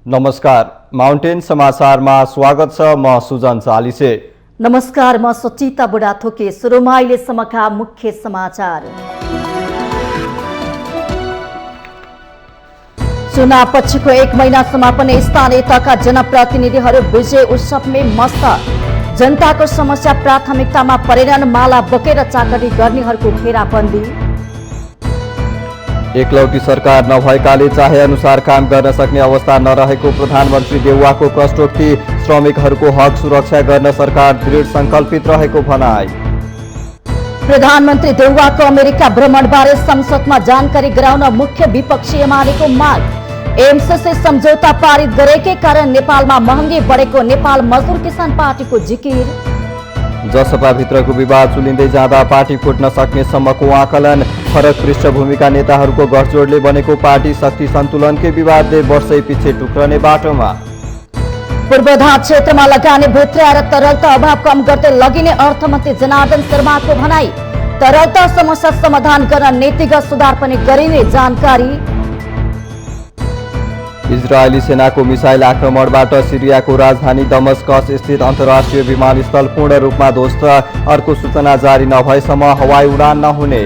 नमस्कार, माउन्टेन समाचारमा स्वागत छ। म सुजन चालिसे। नमस्कार, म सुचिता बुढाथोकी। सुरुमा अहिलेसम्मका मुख्य समाचार। चुनाव पछिको 1 महिनासम्म पनि स्थानीय तहका जनप्रतिनिधिहरू विजय उत्सवमै मस्त। जनताको समस्या प्राथमिकतामा परेनन्, माला बोकेर चाकरी गर्नेहरूको घेराबन्दी। एकलौटी सरकार नभएकाले चाहे अनुसार काम गर्न सक्ने अवस्था नरहेको प्रधानमन्त्री देउवाको कष्टोक्ति। श्रमिकहरूको हक सुरक्षा गर्न सरकार दृढ संकल्पित रहेको भनाई। प्रधानमन्त्री देउवाको अमेरिका भ्रमणबारे संसदमा जानकारी गराउन मुख्य विपक्षी एमालेको माग। एमसीसी सम्झौता पारित गरेकै कारण नेपालमा महँगी बढेको नेपाल मजदुर किसान पार्टीको जिकिर। जसपाभित्रको विवाद चुलिँदै जाँदा पार्टी फुट्न सक्ने सम्मको आकलन। फरक पृष्ठभूमिका नेताहरूको गठजोडले बनेको पार्टी शक्ति सन्तुलनकै विवादले वर्षै पछि टुक्रने बाटोमा। पूर्वाधार क्षेत्रमा लगानी भित्र र तरलता अभाव कम गर्दै लगिने अर्थमन्त्री जनार्दन शर्माको भनाई। तरलता समस्या समाधान गर्न नीतिगत सुधार पनि गरिने जानकारी। इजरायली सेनाको मिसाइल आक्रमणबाट सिरियाको राजधानी दमस्कस स्थित अन्तर्राष्ट्रिय विमानस्थल पूर्ण रूपमा ध्वस्त। अर्को सूचना जारी नभएसम्म हवाई उडान नहुने।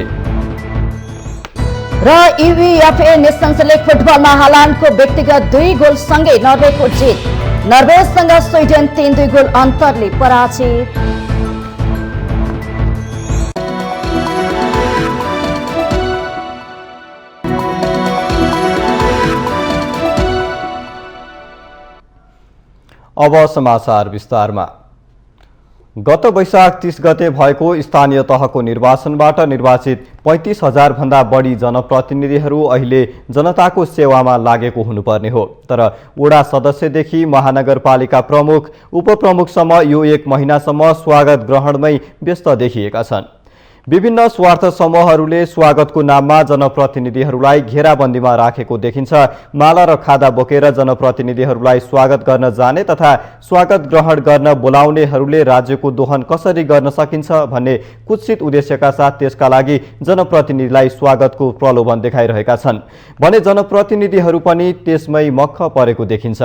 र UEFA नेसन्स लिग फुटबलमा हालान्डको व्यक्तिगत 2 गोलसँगै नर्वेको जित। नर्वेसँग स्विडेन 3-2 गोल अन्तरले पराजित। अब समाचार विस्तारमा। गत वैशाख 30 गते भएको स्थानीय तहको निर्वाचनबाट निर्वाचित 35,000 भन्दा बढी जनप्रतिनिधिहरू अहिले जनताको सेवामा लागेको हुनुपर्ने हो। तर वडा सदस्यदेखि महानगरपालिका प्रमुख उपप्रमुखसम्म यो 1 महिनासम्म स्वागत ग्रहणमै व्यस्त देखिएका छन्। विभिन्न स्वार्थ समूहहरूले स्वागतको नाममा जनप्रतिनिधिहरूलाई घेराबन्दीमा राखेको देखिन्छ। माला र खादा बोकेर जनप्रतिनिधिहरूलाई स्वागत गर्न जाने तथा स्वागत ग्रहण गर्न बोलाउनेहरूले राज्यको दोहन कसरी गर्न सकिन्छ भन्ने कुत्सित उद्देश्यका साथ त्यसका लागि जनप्रतिनिधिलाई स्वागतको प्रलोभन देखाइरहेका छन् भने जनप्रतिनिधिहरू पनि त्यसमै मक्ख परेको देखिन्छ।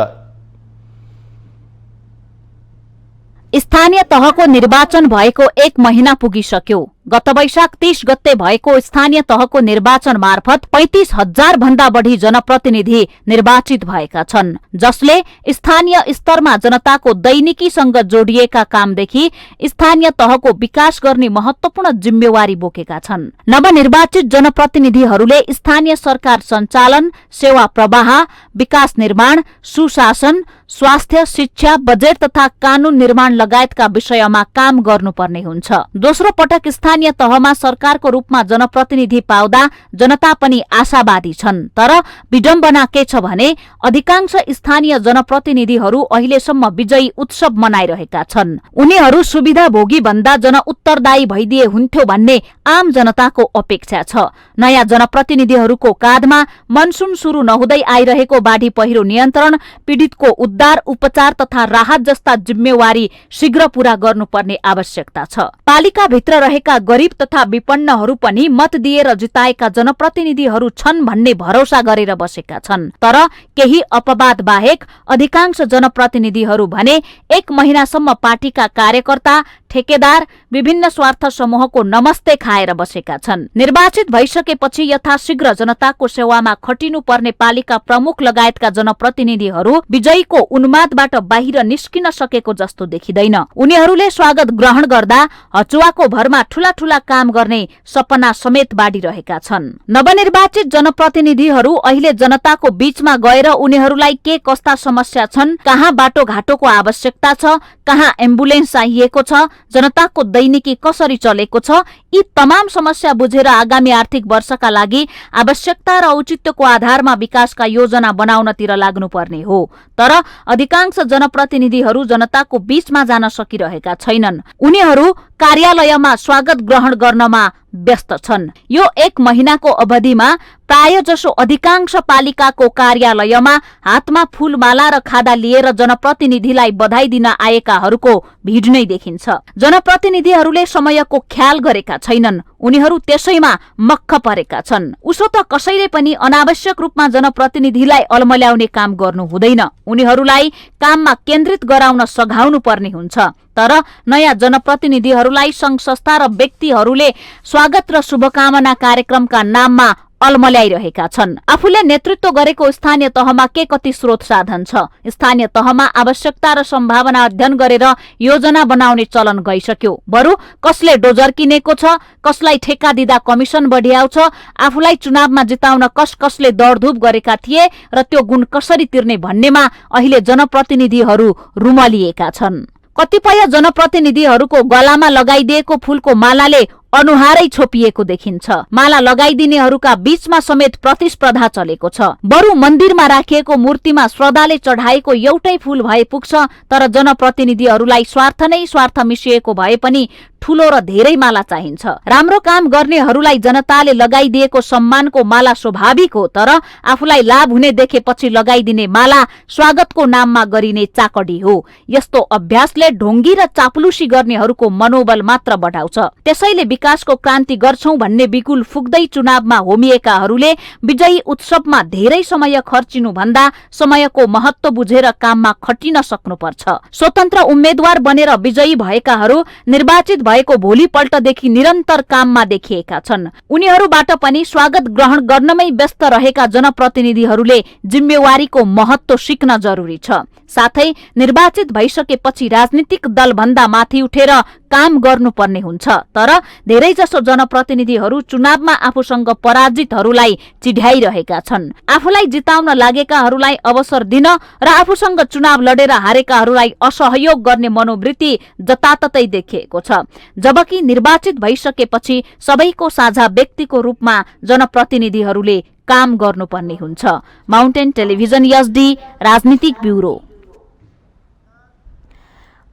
स्थानीय तहको निर्वाचन भएको 1 महिना पुगिसक्यो। गत वैशाख 30 गते भएको स्थानीय तहको निर्वाचन मार्फत 35,000 भन्दा बढी जनप्रतिनिधि निर्वाचित भएका छन्, जसले स्थानीय स्तरमा जनताको दैनिकीसँग जोडिएका कामदेखि स्थानीय तहको विकास गर्ने महत्वपूर्ण जिम्मेवारी बोकेका छन्। नवनिर्वाचित जनप्रतिनिधिहरूले स्थानीय सरकार सञ्चालन, सेवा प्रवाह, विकास निर्माण, सुशासन, स्वास्थ्य, शिक्षा, बजेट तथा कानून निर्माण लगायतका विषयमा काम गर्नुपर्ने हुन्छ। दोस्रो पटक स्थानीय तहमा सरकारको रूपमा जनप्रतिनिधि पाउँदा जनता पनि आशावादी छन्। तर विडम्बना के छ भने अधिकांश स्थानीय जनप्रतिनिधिहरू अहिलेसम्म विजयी उत्सव मनाइरहेका छन्। उनीहरू सुविधाभोगी भन्दा जनउत्तरदायी भइदिए हुन्थ्यो भन्ने आम जनताको अपेक्षा छ। नयाँ जनप्रतिनिधिहरूको काँधमा मनसुन सुरु नहुँदै आइरहेको बाढी पहिरो नियन्त्रण, पीडितको उद्धार, उपचार तथा राहत जस्ता जिम्मेवारी शीघ्र पूरा गर्नुपर्ने आवश्यकता छ। पालिकाभित्र रहेका गरीब तथा विपन्नहरू पनि मत दिएर जिताएका जनप्रतिनिधिहरू छन् भन्ने भरोसा गरेर बसेका छन्। तर केही अपवाद बाहेक अधिकांश जनप्रतिनिधिहरू भने 1 महिनासम्म पार्टीका कार्यकर्ता, ठेकेदार, विभिन्न स्वार्थ समूहको नमस्ते खाएर बसेका छन्। निर्वाचित भइसकेपछि यथाशीघ्र जनताको सेवामा खटिनु पर्ने पालिका प्रमुख लगायतका जनप्रतिनिधिहरू विजयीको उन्मादबाट बाहिर निस्किन सकेको जस्तो देखिँदैन। उनीहरूले स्वागत ग्रहण गर्दा हचुवाको भरमा ठूला ठूला काम गर्ने सपना समेत बाँडिरहेका छन्। नवनिर्वाचित जनप्रतिनिधिहरू अहिले जनताको बीचमा गएर उनीहरूलाई के कस्ता समस्या छन्, कहाँ बाटो घाटोको आवश्यकता छ, कहाँ एम्बुलेन्स चाहिएको छ, जनताको दैनिकी कसरी चलेको छ, यी तमाम समस्या बुझेर आगामी आर्थिक वर्षका लागि आवश्यकता र औचित्यको आधारमा विकासका योजना बनाउनतिर लाग्नुपर्ने हो। तर अधिकांश जनप्रतिनिधिहरू जनताको बीचमा जान सकिरहेका छैनन्। उनीहरू कार्यालयमा स्वागत ग्रहण गर्नमा व्यस्त छन्। यो 1 महिनाको अवधिमा प्राय जसो अधिकांश पालिकाको कार्यालयमा हातमा फूलमाला र खादा लिएर जनप्रतिनिधिलाई बधाई दिन आएकाहरूको भीड नै देखिन्छ। जनप्रतिनिधिहरूले समयको ख्याल गरेका छैनन्। उनीहरू त्यसैमा मक्ख परेका छन्। उसो त कसैले पनि अनावश्यक रूपमा जनप्रतिनिधिलाई अल्मल्याउने काम गर्नु हुँदैन। उनीहरूलाई काममा केन्द्रित गराउन सघाउनु पर्ने हुन्छ। तर नयाँ जनप्रतिनिधिहरूलाई संघ संस्था र व्यक्तिहरूले स्वागत र शुभकामना कार्यक्रमका नाममा अल्मल्याइरहेका छन्। आफूले नेतृत्व गरेको स्थानीय तहमा के कति स्रोत साधन छ? स्थानीय तहमा आवश्यकता र सम्भावना अध्ययन गरेर योजना बनाउने चलन गइसक्यो। बरु कसले डोजर किनेको छ, कसलाई ठेक्का दिँदा कमिसन बढियाउँछ, आफूलाई चुनावमा जिताउन कसले दौडधुप गरेका थिए र त्यो गुण कसरी तिर्ने भन्नेमा अहिले जनप्रतिनिधिहरू रुमलिएका छन्। कतिपय जनप्रतिनिधिहरूको गलामा लगाइदिएको फूलको मालाले अनुहारै छोपिएको देखिन्छ। माला लगाइदिनेहरूका बीचमा समेत प्रतिस्पर्धा चलेको छ। बरु मन्दिरमा राखिएको मूर्तिमा श्रद्धाले चढाएको एउटै फूल भए पुग्छ, तर जनप्रतिनिधिहरूलाई स्वार्थ नै स्वार्थ मिसिएको भए पनि ठूलो र धेरै माला चाहिन्छ। राम्रो काम गर्नेहरूलाई जनताले लगाइदिएको सम्मानको माला स्वाभाविक हो, तर आफूलाई लाभ हुने देखेपछि लगाइदिने माला स्वागतको नाममा गरिने चाकडी हो। यस्तो अभ्यासले ढोंगी र चापलुसी गर्नेहरूको मनोबल मात्र बढाउँछ। त्यसैले विकासको क्रान्ति गर्छौं भन्ने बिगुल फुक्दै चुनावमा होमिएकाहरूले विजयी उत्सवमा धेरै समय खर्चिनु भन्दा समयको महत्व बुझेर काममा खटिन सक्नुपर्छ। स्वतन्त्र उम्मेद्वार बनेर विजयी भएकाहरू निर्वाचित भएको भोलिपल्टदेखि निरन्तर काममा देखिएका छन्। उनीहरूबाट पनि स्वागत ग्रहण गर्नमै व्यस्त रहेका जनप्रतिनिधिहरूले जिम्मेवारीको महत्व सिक्न जरुरी छ। साथै निर्वाचित भइसकेपछि राजनीतिक दल भन्दा माथि उठेर काम गर्नुपर्ने हुन्छ। तर धेरैजसो जनप्रतिनिधिहरू चुनावमा आफूसँग पराजितहरूलाई चिढ्याइरहेका छन्। आफूलाई जिताउन लागेकाहरूलाई अवसर दिन र आफूसँग चुनाव लडेर हारेकाहरूलाई असहयोग गर्ने मनोवृत्ति जताततै देखिएको छ। जबकि निर्वाचित भइसकेपछि सबैको साझा व्यक्तिको रूपमा जनप्रतिनिधिहरूले काम गर्नुपर्ने हुन्छ। माउन्टेन टेलिभिजन एसडी राजनीतिक ब्यूरो।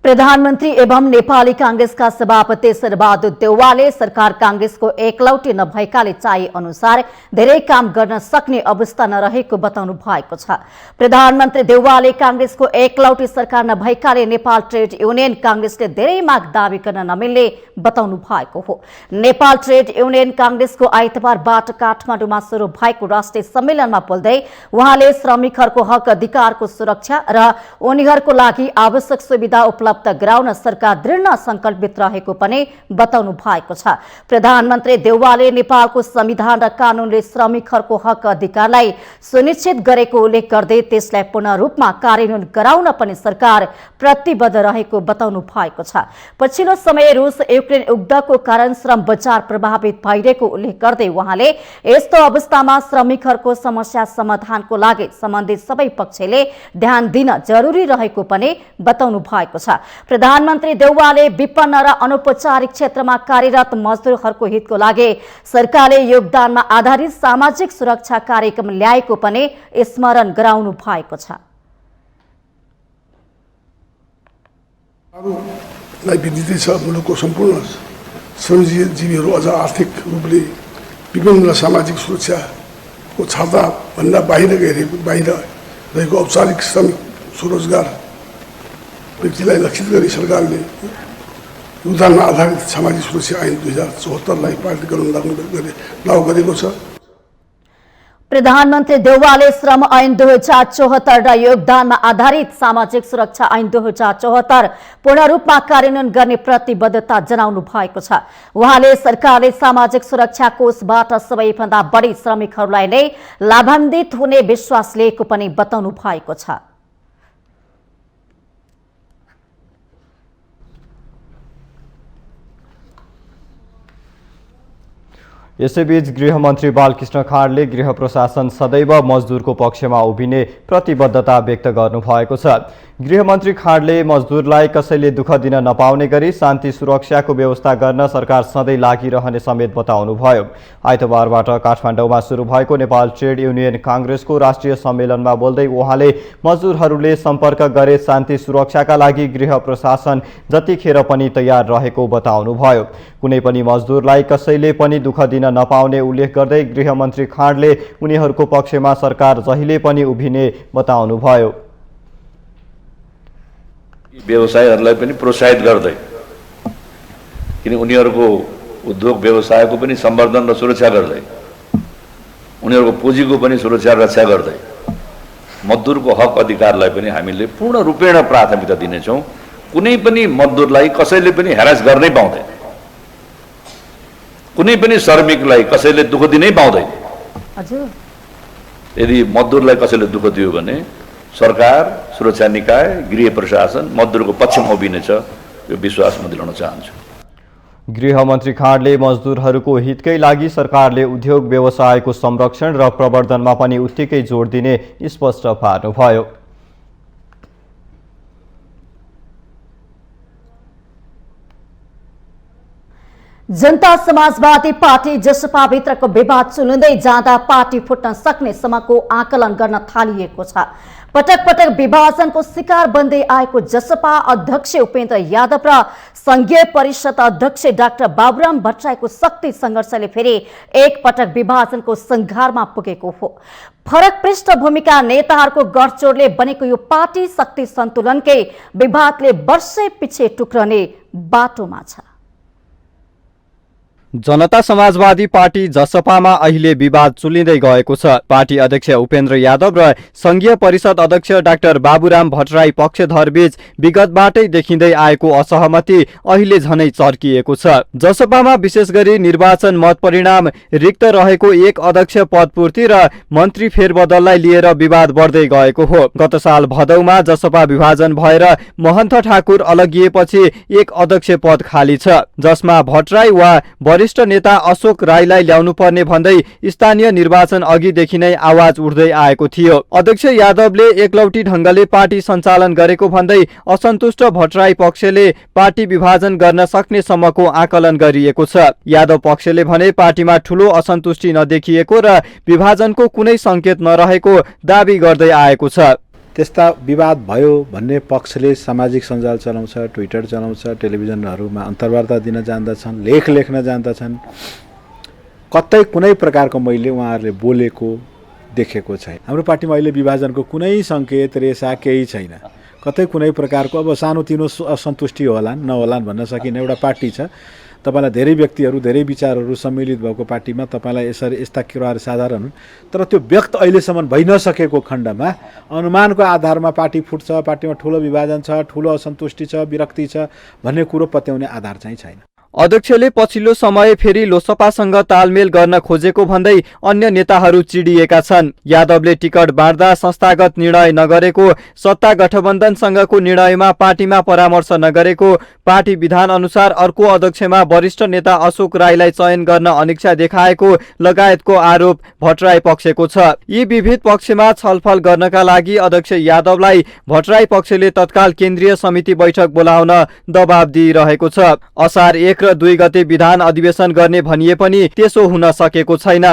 प्रधानमन्त्री एवं नेपाली कांग्रेसका सभापति शेरबहादुर देउवाले सरकार कांग्रेसको एकलौटी नभएकाले चाहे अनुसार धेरै काम गर्न सक्ने अवस्था नरहेको बताउनु भएको छ। प्रधानमन्त्री देउवाले कांग्रेसको एकलौटी सरकार नभएकाले नेपाल ट्रेड युनियन कांग्रेसले धेरै माग दावी गर्न नमिल्ने बताउनु भएको हो। नेपाल ट्रेड युनियन कांग्रेसको आइतबारबाट काठमाडौँमा शुरू भएको राष्ट्रिय सम्मेलनमा बोल्दै उहाँले श्रमिकहरूको हक अधिकारको सुरक्षा र उनीहरूको लागि आवश्यक सुविधा उपलब्ध गराउन सरकार दृढ संकल्पित रहेको पनि बताउनु भएको छ। प्रधानमन्त्री देउवाले नेपालको संविधान र कानूनले श्रमिकहरूको हक अधिकारलाई सुनिश्चित गरेको उल्लेख गर्दै त्यसलाई पूर्ण रूपमा कार्यान्वयन गराउन पनि सरकार प्रतिबद्ध रहेको बताउनु भएको छ। पछिल्लो समय रुस युक्रेन युद्धको कारण श्रम बजार प्रभावित भइरहेको उल्लेख गर्दै उहाँले यस्तो अवस्थामा श्रमिकहरूको समस्या समाधानको लागि सम्बन्धित सबै पक्षले ध्यान दिन जरुरी रहेको पनि बताउनु भएको छ। प्रधानमन्त्री देउवाले विपन्न र अनौपचारिक क्षेत्रमा कार्यरत मजदुरहरूको हितको लागि सरकारले योगदानमा आधारित सामाजिक सुरक्षा कार्यक्रम ल्याएको पनि स्मरण गराउनु भएको छ। विदितै छ मुलुकको सम्पूर्ण श्रमजीवीहरू अझ आर्थिक रूपले विभिन्न सामाजिक सुरक्षाको छाता भन्दा बाहिर रहेको औपचारिक श्रमिक स्वरोजगार व्यक्तिलाई लक्षित गरी सरकारले योगदानमा आधारित सामाजिक सुरक्षा ऐन 2074लाई पारित गर्न लागू गरेको छ। प्रधानमन्त्री देउवाले श्रम ऐन 2074 र योगदानमा आधारित सामाजिक सुरक्षा ऐन 2074 पूर्ण रूपमा कार्यान्वयन गर्ने प्रतिबद्धता जनाउनु भएको छ। उहाँले सरकारले सामाजिक सुरक्षा कोषबाट सबैभन्दा बढी श्रमिकहरूलाई नै लाभान्वित हुने विश्वास लिएको पनि बताउनु भएको छ। यसैबीच गृहमन्त्री बालकृष्ण खाँडले गृह प्रशासन सदैव मजदुरको पक्षमा उभिने प्रतिबद्धता व्यक्त गर्नुभएको छ। गृहमन्त्री खाँडले मजदुरलाई कसैले दुःख दिन नपाउने गरी शान्ति सुरक्षाको व्यवस्था गर्न सरकार सधैँ लागिरहने समेत बताउनुभयो। आइतबारबाट काठमाडौँमा सुरु भएको नेपाल ट्रेड युनियन कांग्रेसको राष्ट्रिय सम्मेलनमा बोल्दै उहाँले मजदुरहरूले सम्पर्क गरे शान्ति सुरक्षाका लागि गृह प्रशासन जतिखेर पनि तयार रहेको बताउनुभयो। कुनै पनि मजदुरलाई कसैले पनि दुःख दिन नपाउने उल्लेख गर्दै गृहमन्त्री खाँडले उनीहरूको पक्षमा सरकार जहिले पनि उभिने बताउनुभयो। व्यवसायहरूलाई पनि प्रोत्साहित गर्दै किन उनीहरूको उद्योग व्यवसायको पनि सम्वर्धन र सुरक्षा गर्दै, उनीहरूको पुँजीको पनि सुरक्षा रक्षा गर्दै मजदुरको हक अधिकारलाई पनि हामीले पूर्ण रूपेण प्राथमिकता दिनेछौँ। कुनै पनि मजदुरलाई कसैले पनि हेरास गर्नै पाउँदैन, कुनै पनि श्रमिकलाई कसैले दुःख दिनै पाउँदैन। हजुर, यदि मजदुरलाई कसैले दुःख दियो भने सरकार, सुरक्षा निकाय, गृह प्रशासन मजदुरको पक्षमा उभिनेछ, यो विश्वास म दिलाउन चाहन्छु। गृहमन्त्री खाँडले मजदुरहरूको हितकै लागि सरकारले उद्योग व्यवसायको संरक्षण र प्रवर्धनमा पनि उत्तिकै जोड दिने स्पष्ट पार्नुभयो। जनता समाजवादी पार्टी जसपाभित्रको विवाद चुलिँदै जाँदा पार्टी फुट्न सक्ने सम्मको आकलन गर्न थालिएको छ। पटक पटक विभाजनको शिकार बन्दै आएको जसपा अध्यक्ष उपेन्द्र यादव र संघीय परिषद अध्यक्ष डाक्टर बाबुराम भट्टराईको शक्ति संघर्षले फेरि एक पटक विभाजनको संघारमा पुगेको हो। फरक पृष्ठभूमिका नेताहरूको गठजोडले बनेको यो पार्टी शक्ति सन्तुलनकै विवादले वर्षै पछि टुक्रने बाटोमा छ। जनता समाजवादी पार्टी जसपामा अहिले विवाद चुलिँदै गएको छ। पार्टी अध्यक्ष उपेन्द्र यादव र संघीय परिषद अध्यक्ष डाक्टर बाबुराम भट्टराई पक्षधरबीच विगतबाटै देखिँदै आएको असहमति अहिले झनै चर्किएको छ। जसपामा विशेष गरी निर्वाचन मत परिणाम रिक्त रहेको एक अध्यक्ष पदपूर्ति र मन्त्री फेरबदललाई लिएर विवाद बढ्दै गएको हो। गत साल भदौमा जसपा विभाजन भएर महन्त ठाकुर अलगिएपछि एक अध्यक्ष पद खाली छ, जसमा भट्टराई वा वरिष्ठ नेता अशोक राईलाई ल्याउनु पर्ने भन्दै स्थानीय निर्वाचन अघिदेखि नै आवाज उठ्दै आएको थियो। अध्यक्ष यादवले एकलौटी ढंगले पार्टी सञ्चालन गरेको भन्दै असन्तुष्ट भट्टराई पक्षले पार्टी विभाजन गर्न सक्ने सम्मको आकलन गरिएको छ। यादव पक्षले भने पार्टीमा ठूलो असन्तुष्टि नदेखिएको र विभाजनको कुनै संकेत नरहेको दावी गर्दै आएको छ। त्यस्ता विवाद भयो भन्ने पक्षले सामाजिक सञ्जाल चलाउँछ, ट्विटर चलाउँछ, टेलिभिजनहरूमा अन्तर्वार्ता दिन जान्दछन्, लेख लेख्न जान्दछन्। कतै कुनै प्रकारको मैले उहाँहरूले बोलेको देखेको छैन। हाम्रो पार्टीमा अहिले विभाजनको कुनै सङ्केत रेसा केही छैन। कतै कुनै प्रकारको अब सानोतिनो असन्तुष्टि होलान् नहोलान् भन्न सकिने एउटा पार्टी छ। तपाईलाई धेरै व्यक्तिहरू, धेरै विचारहरू सम्मिलित भएको पार्टीमा तपाईलाई यसरी यस्ता कुराहरू साधारण हुन्, तर त्यो व्यक्त अहिलेसम्म भइ नसकेको खण्डमा अनुमानको आधारमा पार्टी फुट्छ, पार्टीमा ठुलो विभाजन छ, ठुलो असन्तुष्टि छ, विरक्ति छ भन्ने कुरो पत्याउने आधार चाहिँ छैन। अध्यक्षले पछिल्लो समय फेरि लोसपासँग तालमेल गर्न खोजेको भन्दै अन्य नेताहरू चिडिएका छन्। यादवले टिकट बाँड्दा संस्थागत निर्णय नगरेको, सत्ता गठबन्धनसँगको निर्णयमा पार्टीमा परामर्श नगरेको, पार्टी विधान अनुसार अर्को अध्यक्षमा वरिष्ठ नेता अशोक राईलाई चयन गर्न अनिच्छा देखाएको लगायतको आरोप भट्टराई पक्षको छ। यी विविध पक्षमा छलफल गर्नका लागि अध्यक्ष यादवलाई भट्टराई पक्षले तत्काल केन्द्रीय समिति बैठक बोलाउन दबाब दिइरहेको छ। असार 1 र 2 गते विधान अधिवेशन गर्ने भनिए पनि त्यसो हुन सकेको छैन।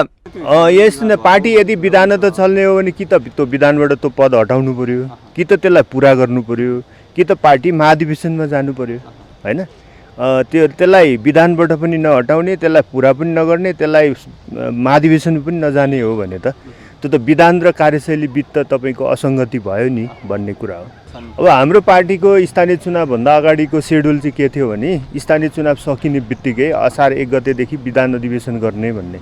यस पार्टी यदि विधान त चल्ने हो भने कि त त्यो विधानबाट त्यो पद हटाउनु पर्यो, कि त त्यसलाई पुरा गर्नु पर्यो, कि त पार्टी महाधिवेशनमा जानु पर्यो, हैन? त्यसलाई विधानबाट पनि नहटाउने, त्यसलाई पुरा पनि नगर्ने, त्यसलाई महाधिवेशन पनि नजाने हो भने त त्यो त विधान र कार्यशैली बिच त तपाईँको असङ्गति भयो नि भन्ने कुरा हो। अब हाम्रो पार्टीको स्थानीय चुनावभन्दा अगाडिको सेड्युल चाहिँ के थियो भने स्थानीय चुनाव सकिने बित्तिकै असार 1 गतेदेखि विधान अधिवेशन गर्ने भन्ने।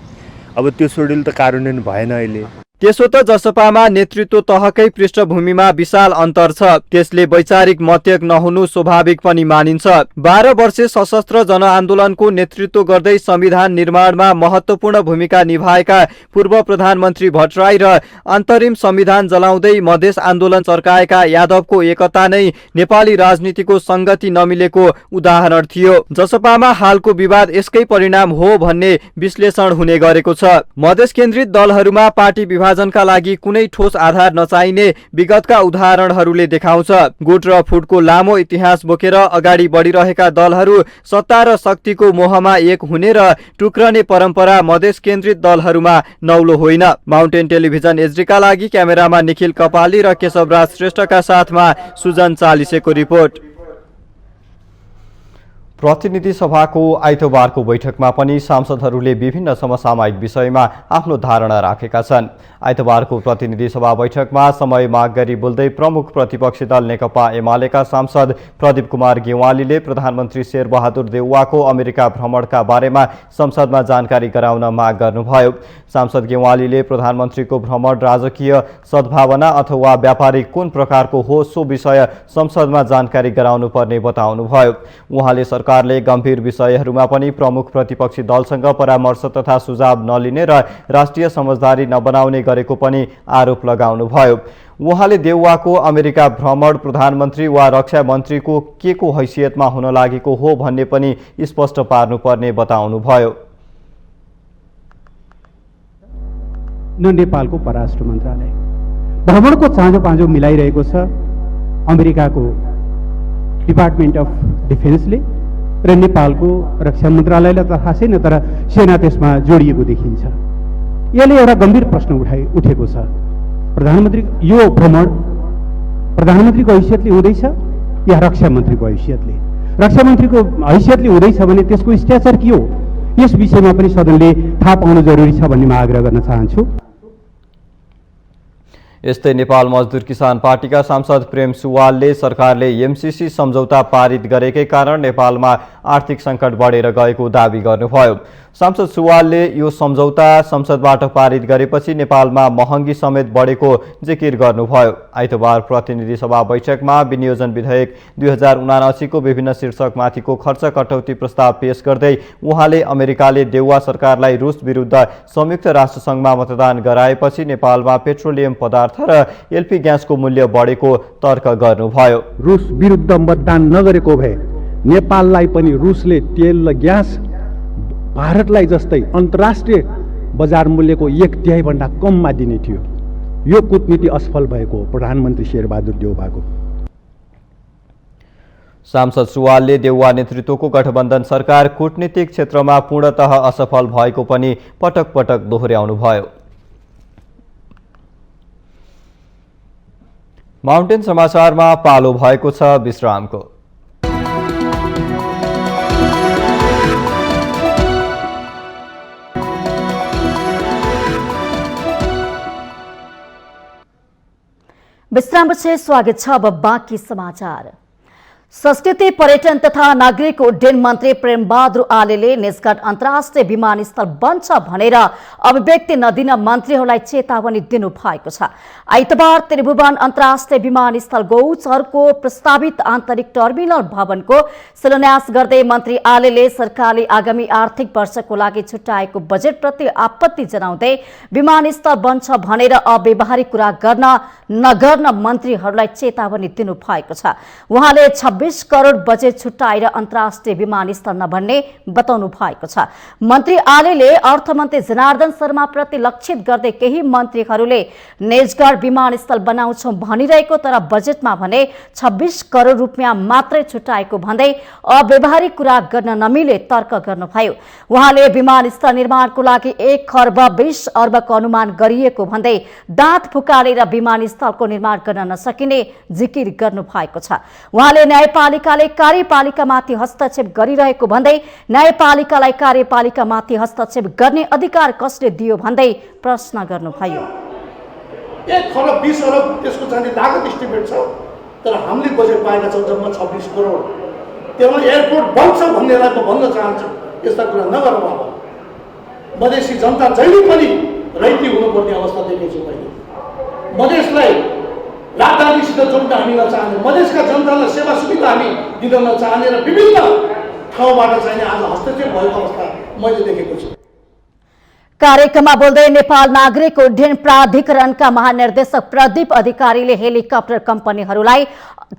अब त्यो सेड्युल त कार्यान्वयन भएन अहिले। त्यसो त जसपामा नेतृत्व तहकै पृष्ठभूमिमा विशाल अन्तर छ। त्यसले वैचारिक मत्यक नहुनु स्वाभाविक पनि मानिन्छ। 12 वर्षे सशस्त्र जनआन्दोलनको नेतृत्व गर्दै संविधान निर्माणमा महत्त्वपूर्ण भूमिका निभाएका पूर्व प्रधानमन्त्री भट्टराई र अन्तरिम संविधान जलाउँदै मधेस आन्दोलन चर्काएका यादवको एकता नै नेपाली राजनीतिको संगति नमिलेको उदाहरण थियो। जसपामा हालको विवाद यसकै परिणाम हो भन्ने विश्लेषण हुने गरेको छ। मधेस केन्द्रित दलहरूमा पार्टी विभाजनका लागि कुनै ठोस आधार नचाहिने विगतका उदाहरणहरूले देखाउँछ। गुट र फुटको लामो इतिहास बोकेर अगाडि बढिरहेका दलहरू सत्ता र शक्तिको मोहमा एक हुने र टुक्रने परम्परा मधेस केन्द्रित दलहरूमा नौलो होइन। माउन्टेन टेलिभिजन एचडीका लागि क्यामेरामा निखिल कपाली र केशवराज श्रेष्ठका साथमा सुजन चालिसेको रिपोर्ट। प्रतिनिधि सभाको आइतबारको बैठकमा पनि सांसदहरूले विभिन्न समसामयिक विषयमा आफ्नो धारणा राखेका छन्। आइतबारको प्रतिनिधि सभा बैठकमा समय माग गरी बोल्दै प्रमुख प्रतिपक्षी दल नेकपा एमालेका सांसद प्रदीप कुमार गेवालीले प्रधानमन्त्री शेरबहादुर देउवाको अमेरिका भ्रमणका बारेमा संसदमा जानकारी गराउन माग गर्नुभयो। सांसद गेवालीले प्रधानमन्त्रीको भ्रमण राजकीय सद्भावना अथवा व्यापारिक कुन प्रकारको हो सो विषय संसदमा जानकारी गराउनुपर्ने बताउनुभयो। उहाँले सरकारले गम्भीर विषयहरूमा पनि प्रमुख प्रतिपक्षी दलसँग परामर्श तथा सुझाव नलिने र राष्ट्रिय समझदारी नबनाउने गरेको पनि आरोप लगाउनुभयो। उहाँले देउवाको अमेरिका भ्रमण प्रधानमन्त्री वा रक्षा मन्त्रीको के को हैसियतमा हुन लागेको हो भन्ने पनि स्पष्ट पार्नुपर्ने बताउनुभयो। न नेपालको परराष्ट्र मन्त्रालय भ्रमणको चाँजो पाँजो मिलाइरहेको छ अमेरिकाको डिपार्टमेन्ट अफ डिफेन्सले र नेपालको रक्षा मन्त्रालयलाई त खासै न, तर सेना त्यसमा जोडिएको देखिन्छ। यसले एउटा गम्भीर प्रश्न उठेको छ, प्रधानमन्त्री यो भ्रमण प्रधानमन्त्रीको हैसियतले हुँदैछ या रक्षा मन्त्रीको हैसियतले? रक्षा मन्त्रीको हैसियतले हुँदैछ भने त्यसको स्ट्याचर के हो, यस विषयमा पनि सदनले थाहा पाउनु जरुरी छ भन्ने म आग्रह गर्न चाहन्छु। यस्तै नेपाल मजदुर किसान पार्टीका सांसद प्रेम सुवालले सरकारले एमसीसी सम्झौता पारित गरेकै कारण नेपालमा आर्थिक सङ्कट बढेर गएको दावी गर्नुभयो। सांसद सुवालले यो सम्झौता संसदबाट पारित गरेपछि नेपालमा महँगी समेत बढेको जिकिर गर्नुभयो। आइतबार प्रतिनिधि सभा बैठकमा विनियोजन विधेयक 2079 को विभिन्न शीर्षकमाथिको खर्च कटौती प्रस्ताव पेश गर्दै उहाँले अमेरिकाले देउवा सरकारलाई रुस विरुद्ध संयुक्त राष्ट्रसङ्घमा मतदान गराएपछि नेपालमा पेट्रोलियम पदार्थ र एलपी ग्यासको मूल्य बढेको तर्क गर्नुभयो। रुस विरुद्ध मतदान नगरेको भए नेपाललाई पनि रुसले तेल र ग्यास भारतलाई जस्तै अन्तर्राष्ट्रिय बजार मूल्यको 1/3 भन्दा कममा दिने थियो। यो कूटनीति असफल भएको प्रधानमन्त्री शेरबहादुर देउवाको। सांसद सुवालले देउवा नेतृत्वको गठबन्धन सरकार कूटनीतिक क्षेत्रमा पूर्णतः असफल भएको पनि पटक पटक दोहोर्याउनुभयो। माउन्टेन समाचारमा पालो भएको छ विश्रामको। विश्रामपछि स्वागत छ। अब बाँकी समाचार। संस्कृति पर्यटन तथा नागरिक उड्डयन मन्त्री प्रेमबहादुर आलेले निजगढ अन्तर्राष्ट्रिय विमानस्थल बन्छ भनेर अभिव्यक्ति नदिन मन्त्रीहरूलाई चेतावनी दिनु भएको छ। आइतबार त्रिभुवन अन्तर्राष्ट्रिय विमानस्थल गौचरको प्रस्तावित आन्तरिक टर्मिनल भवनको शिलान्यास गर्दै मन्त्री आलेले सरकारले आगामी आर्थिक वर्षको लागि छुट्याएको बजेटप्रति आपत्ति जनाउँदै विमानस्थल बन्छ भनेर अव्यावहारिक कुरा नगर्न मन्त्रीहरूलाई चेतावनी दिनु भएको छ। उहाँले 26 करोड बजेट छुट्याएर अन्तर्राष्ट्रिय विमानस्थल नबन्ने बताउनु भएको छ। मन्त्री आलेले अर्थमन्त्री जनार्दन शर्मा प्रति लक्षित गर्दै केही मन्त्रीहरूले निजगढ विमानस्थल बनाउँछौं भनिरहेको तर बजेटमा भने 26 करोड रुपियाँ मात्रै छुट्याएको भन्दै अव्यावहारिक कुरा गर्न नमिले तर्क गर्नुभयो। उहाँले विमानस्थल निर्माणको लागि 1 खर्ब 20 अर्बको अनुमान गरिएको भन्दै दाँत फुकालेर विमानस्थलको निर्माण गर्न नसकिने जिकिर गर्नु भएको छ। उहाँले न्यायपालिकाले कार्यपालिकामाथि हस्तक्षेप गरिरहेको भन्दै न्यायपालिकालाई कार्यपालिकामाथि हस्तक्षेप गर्ने अधिकार कसले दियो भन्दै प्रश्न गर्नुभयो। 1 खर्ब 20 अर्ब त्यसको चाहिँ लागत एस्टिमेट छ, तर हामीले बजेट पाएका छौँ जम्मा 26 करोड। त्यसमा एयरपोर्ट बन्छ भन्नेलाई म भन्न चाहन्छु, यस्ता कुरा नगरौँ। अब मधेसी जनता जहिले पनि रैती हुनुपर्ने अवस्था देखेछु मैले। मधेसलाई राजधानीसित जोड्न हामी नचाहने, मधेसका जनतालाई सेवा सुविधा हामी दिन नचाहने र विभिन्न ठाउँबाट चाहिँ आज हस्तक्षेप भएको अवस्था मैले देखेको छु। कार्यक्रममा बोल्दै नेपाल नागरिक उड्डयन प्राधिकरणका महानिर्देशक प्रदीप अधिकारीले हेलिकप्टर कम्पनीहरूलाई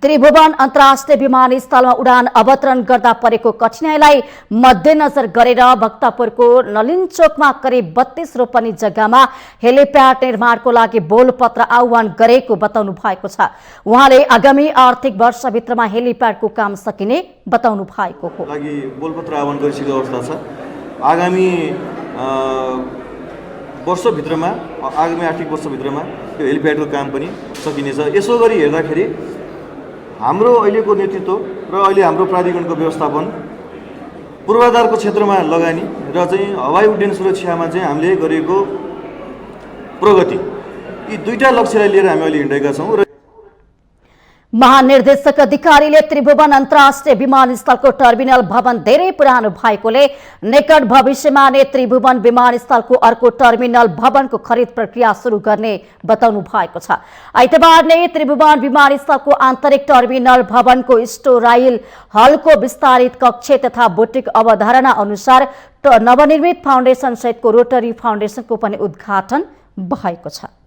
त्रिभुवन अन्तर्राष्ट्रिय विमानस्थलमा उडान अवतरण गर्दा परेको कठिनाईलाई मध्यनजर गरेर भक्तपुरको नलिनचोकमा करिब 32 रोपनी जग्गामा हेलिप्याड निर्माणको लागि बोलपत्र आह्वान गरेको बताउनु भएको छ। उहाँले आगामी आर्थिक वर्षभित्रमा हेलिप्याडको काम सकिने बताउनु भएको हो। लागि बोलपत्र आह्वान गरिसकेको अवस्था छ। आगामी वर्षभित्रमा, आगामी आर्थिक वर्षभित्रमा त्यो हेलिप्याडको काम पनि सकिनेछ। यसो गरी हेर्दाखेरि हाम्रो अहिलेको नेतृत्व र अहिले हाम्रो प्राधिकरणको व्यवस्थापन पूर्वाधारको क्षेत्रमा लगानी र चाहिँ हवाई उड्डयन सुरक्षामा चाहिँ हामीले गरेको प्रगति, यी दुईटा लक्ष्यलाई लिएर हामी अहिले हिँडेका छौँ। र महानिर्देशक अधिकारीले त्रिभुवन अन्तर्राष्ट्रिय विमानस्थलको टर्मिनल भवन धेरै पुरानो भएकोले निकट भविष्यमा नै त्रिभुवन विमानस्थलको अर्को टर्मिनल भवनको खरिद प्रक्रिया सुरु गर्ने बताउनु भएको छ। आइतबार नै त्रिभुवन विमानस्थलको आन्तरिक टर्मिनल भवनको स्टोराइल हलको विस्तारित कक्ष तथा बुटिक अवधारणा अनुसार नवनिर्मित फाउन्डेसन सहितको रोटरी फाउन्डेसनको पनि उद्घाटन भएको छ।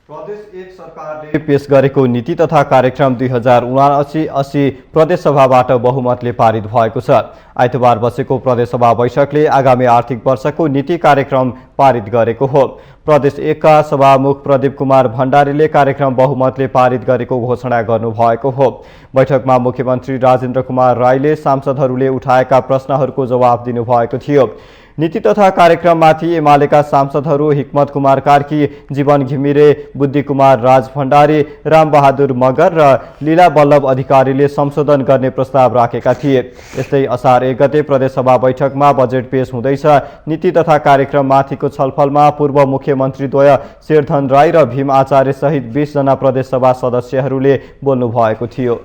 प्रदेश एक सरकारले पेश गरेको नीति तथा कार्यक्रम 2079-80 प्रदेश सभाबाट बहुमतले पारित भएको छ। आइतबार बसेको प्रदेश सभा बैठकले आगामी आर्थिक वर्षको नीति कार्यक्रम पारित गरेको हो। प्रदेश एकका सभामुख प्रदीप कुमार भण्डारीले कार्यक्रम बहुमतले पारित गरेको घोषणा गर्नुभएको हो। बैठकमा मुख्यमन्त्री राजेन्द्र कुमार राईले सांसदहरूले उठाएका प्रश्नहरूको जवाब दिनुभएको थियो। नीति तथा कार्यक्रममाथि एमालेका सांसदहरू हिक्मत कुमार कार्की, जीवन घिमिरे, बुद्धि कुमार राज भण्डारी, रामबहादुर मगर र लीला बल्लभ अधिकारीले संशोधन गर्ने प्रस्ताव राखेका थिए। यस्तै असार 1 गते प्रदेश सभा बैठकमा बजेट पेश हुँदैछ। नीति तथा कार्यक्रममाथिको छलफलमा पूर्व मुख्यमन्त्रीद्वय शेरधन राई र भीम आचार्य सहित 20 जना प्रदेश सभा सदस्यहरूले बोल्नु भएको थियो।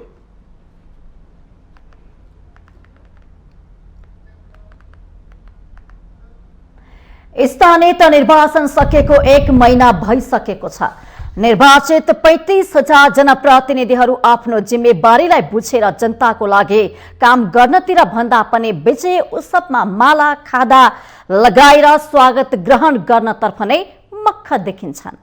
स्थानीय निर्वाचन सकेको 1 महिना भइसकेको छ। निर्वाचित 35,000 जनप्रतिनिधिहरू आफ्नो जिम्मेवारीलाई बुझेर जनताको लागि काम गर्नतिर भन्दा पनि विजय उत्सवमा माला खादा लगाएर स्वागत ग्रहण गर्नतर्फ नै मक्ख देखिन्छन्।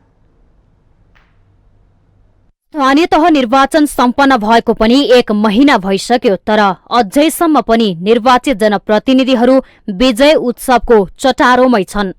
स्थानीय तह निर्वाचन सम्पन्न भएको पनि 1 महिना भइसक्यो, तर अझैसम्म पनि निर्वाचित जनप्रतिनिधिहरू विजय उत्सवको चटारोमै छन्।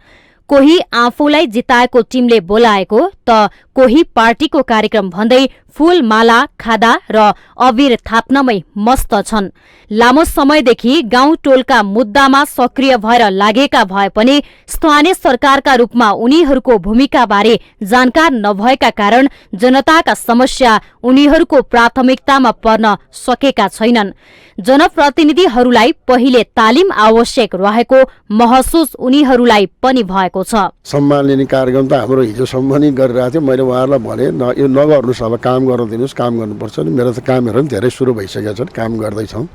कोही आफूलाई जिताएको टिमले बोलाएको त कोही पार्टीको कार्यक्रम भन्दै फूल माला खादा र अबिर थाप्नमै मस्त छन्। लामो समयदेखि गाउँ टोलका मुद्दामा सक्रिय भएर लागेका भए पनि स्थानीय सरकारका रूपमा उनीहरूको भूमिकाबारे जानकार नभएका कारण जनताका समस्या उनीहरूको प्राथमिकतामा पर्न सकेका छैनन्। जनप्रतिनिधिहरूलाई पहिले तालिम आवश्यक रहेको महसुस उनीहरूलाई पनि भएको छ। सम्मान लिने कार्यक्रम त हाम्रो हिजोसम्म नि गरिरहेको थियो। मैले उहाँहरूलाई भने यो नगर्नुहोस्, अब काम गर्न दिनुहोस्, काम गर्नुपर्छ नि। मेरो त कामहरू पनि धेरै सुरु भइसकेका छन्, काम गर्दैछौँ।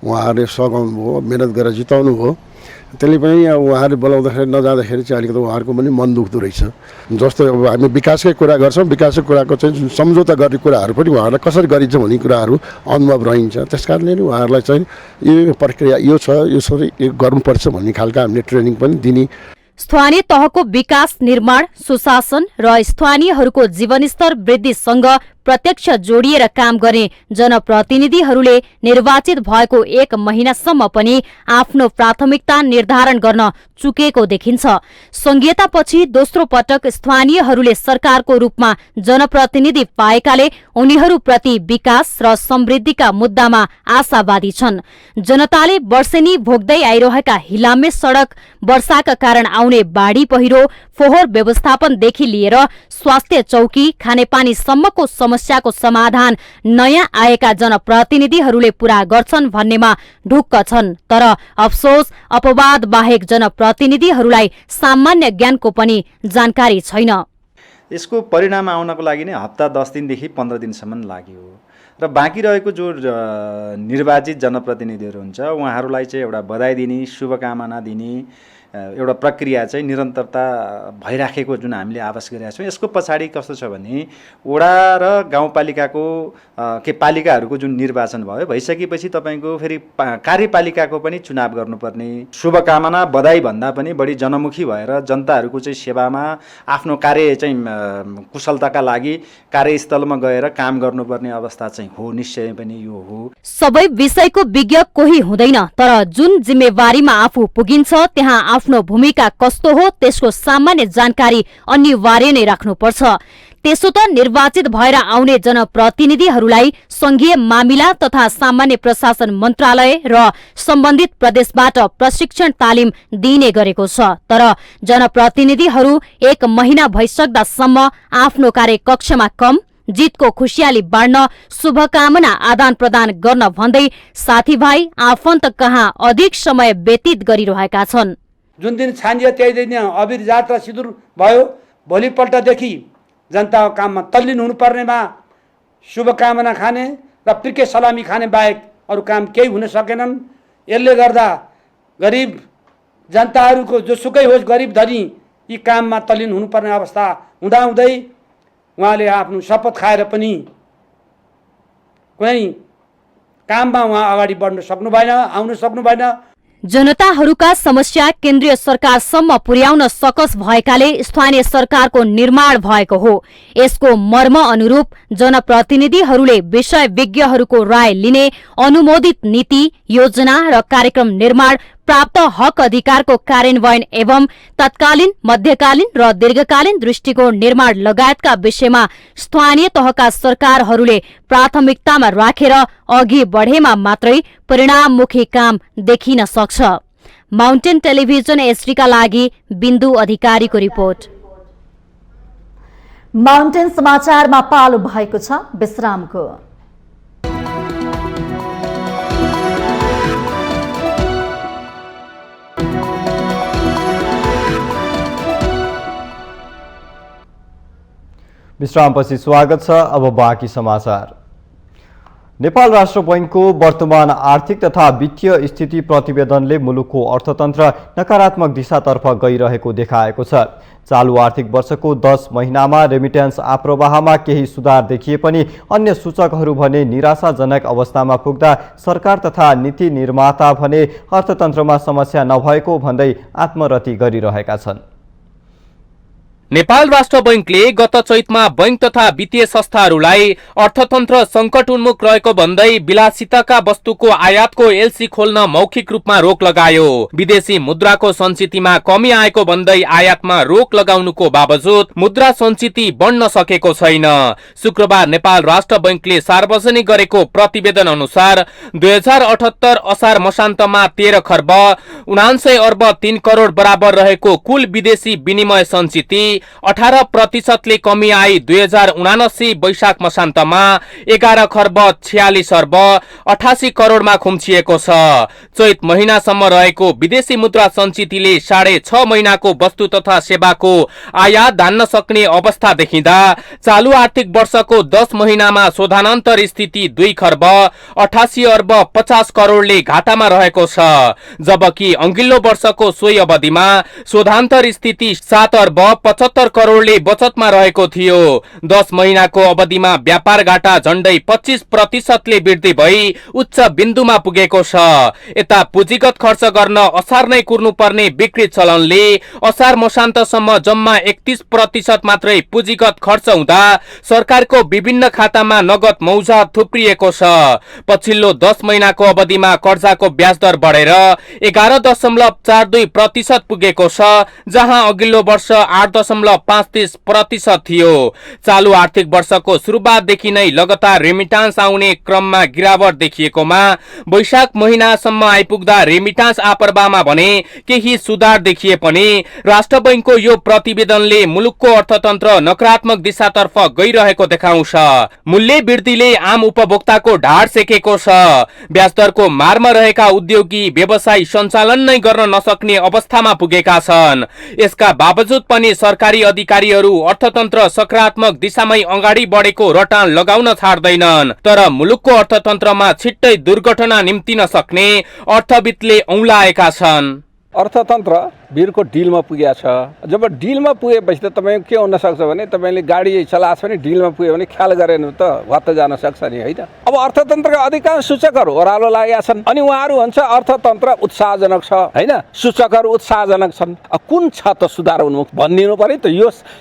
उहाँहरूले सघाउनु भयो, मिहिनेत गरेर जिताउनु भयो। त्यसले पनि उहाँहरूले बोलाउँदाखेरि नजाँदाखेरि चाहिँ अलिकति उहाँहरूको पनि मन दुख्दो रहेछ। जस्तो अब हामी विकासकै कुरा गर्छौँ, विकासको कुराको चाहिँ सम्झौता गर्ने कुराहरू पनि उहाँहरूलाई कसरी गरिन्छ भन्ने कुराहरू अनुभव रहन्छ। त्यस कारणले नि उहाँहरूलाई चाहिँ यो प्रक्रिया यो छ, यो गर्नुपर्छ भन्ने खालको हामीले ट्रेनिङ पनि दिने। स्थानीय तहको विकास, निर्माण, सुशासन र स्थानीयहरूको जीवनस्तर वृद्धिसँग प्रत्यक्ष जोडिएर काम गर्ने जनप्रतिनिधिहरूले निर्वाचित भएको 1 महिनासम्म पनि आफ्नो प्राथमिकता निर्धारण गर्न चुकेको देखिन्छ। संघीयतापछि दोस्रो पटक स्थानीयहरूले सरकारको रूपमा जनप्रतिनिधि पाएकाले उनीहरूप्रति विकास र समृद्धिका मुद्दामा आशावादी छन्। जनताले वर्षेनी भोग्दै आइरहेका हिलामे सडक, वर्षाका कारण आउने बाढी पहिरो, फोहोर व्यवस्थापनदेखि लिएर स्वास्थ्य चौकी, खानेपानीसम्मको समस्याको समाधान नयाँ आएका जनप्रतिनिधिहरूले पूरा गर्छन् भन्नेमा ढुक्क छन्। तर अफसोस, अपवाद बाहेक जनप्रतिनिधिहरूलाई सामान्य ज्ञानको पनि जानकारी छैन। यसको परिणाम आउनको लागि नै हप्ता 10 दिनदेखि 15 दिनसम्म लाग्यो र बाँकी रहेको जो निर्वाचित जनप्रतिनिधिहरू हुन्छ उहाँहरूलाई चाहिँ एउटा बधाई दिने, शुभकामना दिने एउटा प्रक्रिया चाहिँ निरन्तरता भइराखेको जुन हामीले आवाज गरेका छौँ। यसको पछाडि कस्तो छ भने वडा र गाउँपालिकाको पालिकाहरूको जुन निर्वाचन भयो, भइसकेपछि तपाईँको फेरि कार्यपालिकाको पनि चुनाव गर्नुपर्ने। शुभकामना बधाई भन्दा पनि बढी जनमुखी भएर जनताहरूको चाहिँ सेवामा आफ्नो कार्य चाहिँ कुशलताका लागि कार्यस्थलमा गएर काम गर्नुपर्ने अवस्था चाहिँ हो। निश्चय पनि यो हो। सबै विषयको विज्ञ कोही हुँदैन, तर जुन जिम्मेवारीमा आफू पुगिन्छ त्यहाँ आफ्नो भूमिका कस्तो हो त्यसको सामान्य जानकारी अनिवार्य नै राख्नुपर्छ। त्यसो त निर्वाचित भएर आउने जनप्रतिनिधिहरूलाई संघीय मामिला तथा सामान्य प्रशासन मन्त्रालय र सम्बन्धित प्रदेशबाट प्रशिक्षण तालिम दिइने गरेको छ। तर जनप्रतिनिधिहरू 1 महिना भइसक्दासम्म आफ्नो कार्यकक्षमा कम, जितको खुशियाली बाँड्न शुभकामना आदान प्रदान गर्न भन्दै साथीभाइ आफन्त कहाँ अधिक समय व्यतीत गरिरहेका छन्। जुन दिन छानियो त्यही दिन अबिर जात र सिन्दुर भयो। भोलिपल्टदेखि जनताको काममा तल्लीन हुनुपर्नेमा शुभकामना खाने र पिर्के सलामी खाने बाहेक अरू काम केही हुन सकेनन्। यसले गर्दा गरिब जनताहरूको जोसुकै होस् गरिब धनी यी काममा तल्लीन हुनुपर्ने अवस्था हुँदाहुँदै उहाँले आफ्नो शपथ खाएर पनि कुनै काममा उहाँ अगाडि बढ्न सक्नु भएन, आउन सक्नु भएन। जनताहरूका समस्या केन्द्रीय सरकारसम्म पुर्याउन सकस भएकाले स्थानीय सरकारको निर्माण भएको हो। यसको मर्म अनुरूप जनप्रतिनिधिहरूले विषय विज्ञहरूको राय लिने, अनुमोदित नीति, योजना र कार्यक्रम निर्माण, प्राप्त हक अधिकारको कार्यान्वयन एवं तत्कालीन, मध्यकालीन र दीर्घकालीन दृष्टिकोण निर्माण लगायतका विषयमा स्थानीय तहका सरकारहरूले प्राथमिकतामा राखेर अघि बढेमा मात्रै परिणाममुखी काम देखिन सक्छ। माउन्टेन टेलिभिजन एचडीका लागि बिन्दु अधिकारीको रिपोर्ट। माउन्टेन समाचारमा पालो भएको छ विश्रामको। विश्रामपछि स्वागत छ। अब बाँकी समाचार। नेपाल राष्ट्र बैंकको वर्तमान आर्थिक तथा वित्तीय स्थिति प्रतिवेदनले मुलुकको अर्थतन्त्र नकारात्मक दिशातर्फ गइरहेको देखाएको छ। चालू आर्थिक वर्षको 10 महिनामा रेमिट्यान्स आप्रवाहमा केही सुधार देखिए पनि अन्य सूचकहरू भने निराशाजनक अवस्थामा पुग्दा सरकार तथा नीति निर्माता भने अर्थतन्त्रमा समस्या नभएको भन्दै आत्मरति गरिरहेका छन्। नेपाल राष्ट्र बैंकले गत चैतमा बैंक तथा वित्तीय संस्थाहरूलाई अर्थतन्त्र संकट उन्मुख रहेको भन्दै विलासिताका वस्तुको आयातको एलसी खोल्न मौखिक रूपमा रोक लगायो। विदेशी मुद्राको सञ्चितिमा कमी आएको भन्दै आयातमा रोक लगाउनुको बावजुद मुद्रा सञ्चिति बढ्न सकेको छैन। शुक्रबार नेपाल राष्ट्र बैंकले सार्वजनिक गरेको प्रतिवेदन अनुसार 2078 असार मसान्तमा 13 खर्ब 99 अर्ब 3 करोड बराबर रहेको कुल विदेशी विनिमय सञ्चिति 18% कमी आई 2079 वैशाख मसान्तमा 11 खर्ब 46 अर्ब 88 करोडमा खुम्चिएको छ। चैत महिनासम्म रहेको विदेशी मुद्रा सञ्चितिले 6.5 महिनाको वस्तु तथा सेवाको आयात धान्न सक्ने अवस्था देखिँदा चालू आर्थिक वर्षको 10 महिनामा शोधानन्तर स्थिति 2 खर्ब 88 अर्ब 50 करोडले घाटामा रहेको छ, जबकि अघिल्लो वर्षको सोही अवधिमा शोधान्तर स्थिति 7 अर्ब 75 करोडले बचतमा रहेको थियो। 10 महिनाको अवधिमा व्यापार घाटा झण्डै 25% वृद्धि भई उच्च बिन्दुमा पुगेको छ। यता पुँजीगत खर्च गर्न असार नै कुर्नुपर्ने विकृत चलनले असार मसान्तसम्म जम्मा 31% मात्रै पुँजीगत खर्च हुँदा सरकारको विभिन्न खातामा नगद मौजा थुप्रिएको छ। पछिल्लो 10 महिनाको अवधिमा कर्जाको ब्याज दर बढेर 11.42% पुगेको छ, जहाँ अघिल्लो वर्ष 8.35% थियो। चालू आर्थिक वर्षको सुरुवातदेखि नै लगातार रेमिटान्स आउने क्रममा गिरावट देखिएकोमा वैशाख महिनासम्म आइपुग्दा रेमिटान्स आप्रवाहमा भने केही सुधार देखिए पनि राष्ट्र बैंकको यो प्रतिवेदनले मुलुकको अर्थतन्त्र नकारात्मक दिशातर्फ गइरहेको देखाउँछ। मूल्य वृद्धिले आम उपभोक्ताको ढाड सेकेको छ। ब्याजदरको मारमा रहेका उद्योगी व्यवसायी सञ्चालन नै गर्न नसक्ने अवस्थामा पुगेका छन्। यसका बावजुद पनि सरकारी अधिकारीहरू अर्थतन्त्र सकारात्मक दिशामै अगाडि बढेको रटान लगाउन छाड्दैनन्। तर मुलुकको अर्थतन्त्रमा छिट्टै दुर्घटना निम्तिन सक्ने अर्थविदले औँलाएका छन्। अर्थतन्त्र वीरको डिलमा पुगेको छ। जब डिलमा पुगेपछि त तपाईँ के हुन सक्छ भने तपाईँले गाडी चलाएको छ भने डिलमा पुग्यो भने ख्याल गरेन त भत्त जान सक्छ नि, होइन? अब अर्थतन्त्रका अधिकांश सूचकहरू ओह्रालो लागेका छन् अनि उहाँहरू भन्छ अर्थतन्त्र उत्साहजनक छ, होइन? सूचकहरू उत्साहजनक छन्। कुन छ त सुधार उन्मुख भनिदिनु पर्यो त।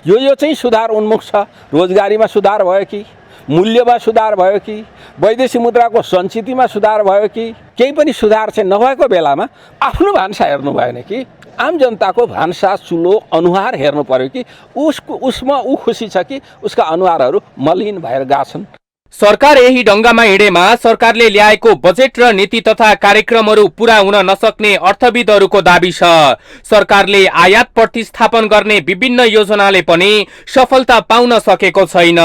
यो चाहिँ सुधार उन्मुख छ। रोजगारीमा सुधार भयो कि, मूल्यमा सुधार भयो कि, वैदेशिक मुद्राको सञ्चितिमा सुधार भयो कि, केही पनि सुधार चाहिँ नभएको बेलामा आफ्नो भान्सा हेर्नु भएन कि, आम जनताको भान्सा चुलो अनुहार हेर्नु पर्यो कि उसमा ऊ खुसी छ कि उसका अनुहारहरू मलिन भएर गएछन्। सरकार यही ढंगमा हिँडेमा सरकारले ल्याएको बजेट र नीति तथा कार्यक्रमहरू पूरा हुन नसक्ने अर्थविदहरूको दाबी छ। सरकारले आयात प्रतिस्थापन गर्ने विभिन्न योजनाले पनि सफलता पाउन सकेको छैन।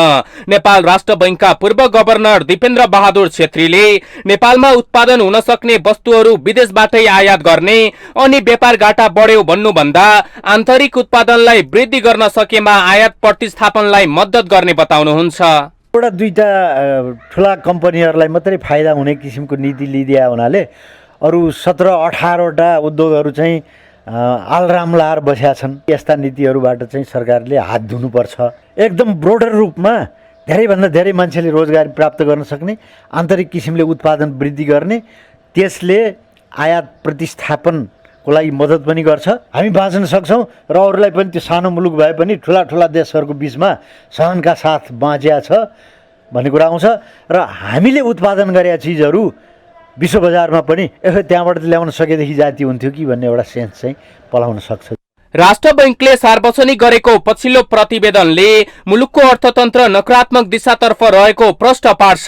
नेपाल राष्ट्र बैंकका पूर्व गभर्नर दिपेन्द्र बहादुर छेत्रीले नेपालमा उत्पादन हुन सक्ने वस्तुहरू विदेशबाटै आयात गर्ने अनि व्यापार घाटा बढ्यो भन्नुभन्दा आन्तरिक उत्पादनलाई वृद्धि गर्न सकेमा आयात प्रतिस्थापनलाई मद्दत गर्ने बताउनुहुन्छ। एउटा दुईटा ठुला कम्पनीहरूलाई मात्रै फाइदा हुने किसिमको नीति लिइदिया हुनाले अरू 17-18वटा उद्योगहरू चाहिँ आलराम लाएर बसेका छन्। यस्ता नीतिहरूबाट चाहिँ सरकारले हात धुनुपर्छ। एकदम ब्रोडर रूपमा धेरैभन्दा धेरै मान्छेले रोजगारी प्राप्त गर्न सक्ने, आन्तरिक किसिमले उत्पादन वृद्धि गर्ने, त्यसले आयात प्रतिस्थापनको लागि मद्दत पनि गर्छ। हामी बाँच्न सक्छौँ र अरूलाई पनि त्यो सानो मुलुक भए पनि ठुला ठुला देशहरूको बिचमा सहनका साथ बाँचिया छ भन्ने कुरा आउँछ। र हामीले उत्पादन गरेका चिजहरू विश्व बजारमा पनि त्यहाँबाट ल्याउन सकेदेखि जाति हुन्थ्यो कि भन्ने एउटा सेन्स चाहिँ पलाउन सक्छ। राष्ट्र बैंकले सार्वजनिक गरेको पछिल्लो प्रतिवेदनले मुलुकको अर्थतन्त्र नकारात्मक दिशातर्फ रहेको प्रश्न पार्छ।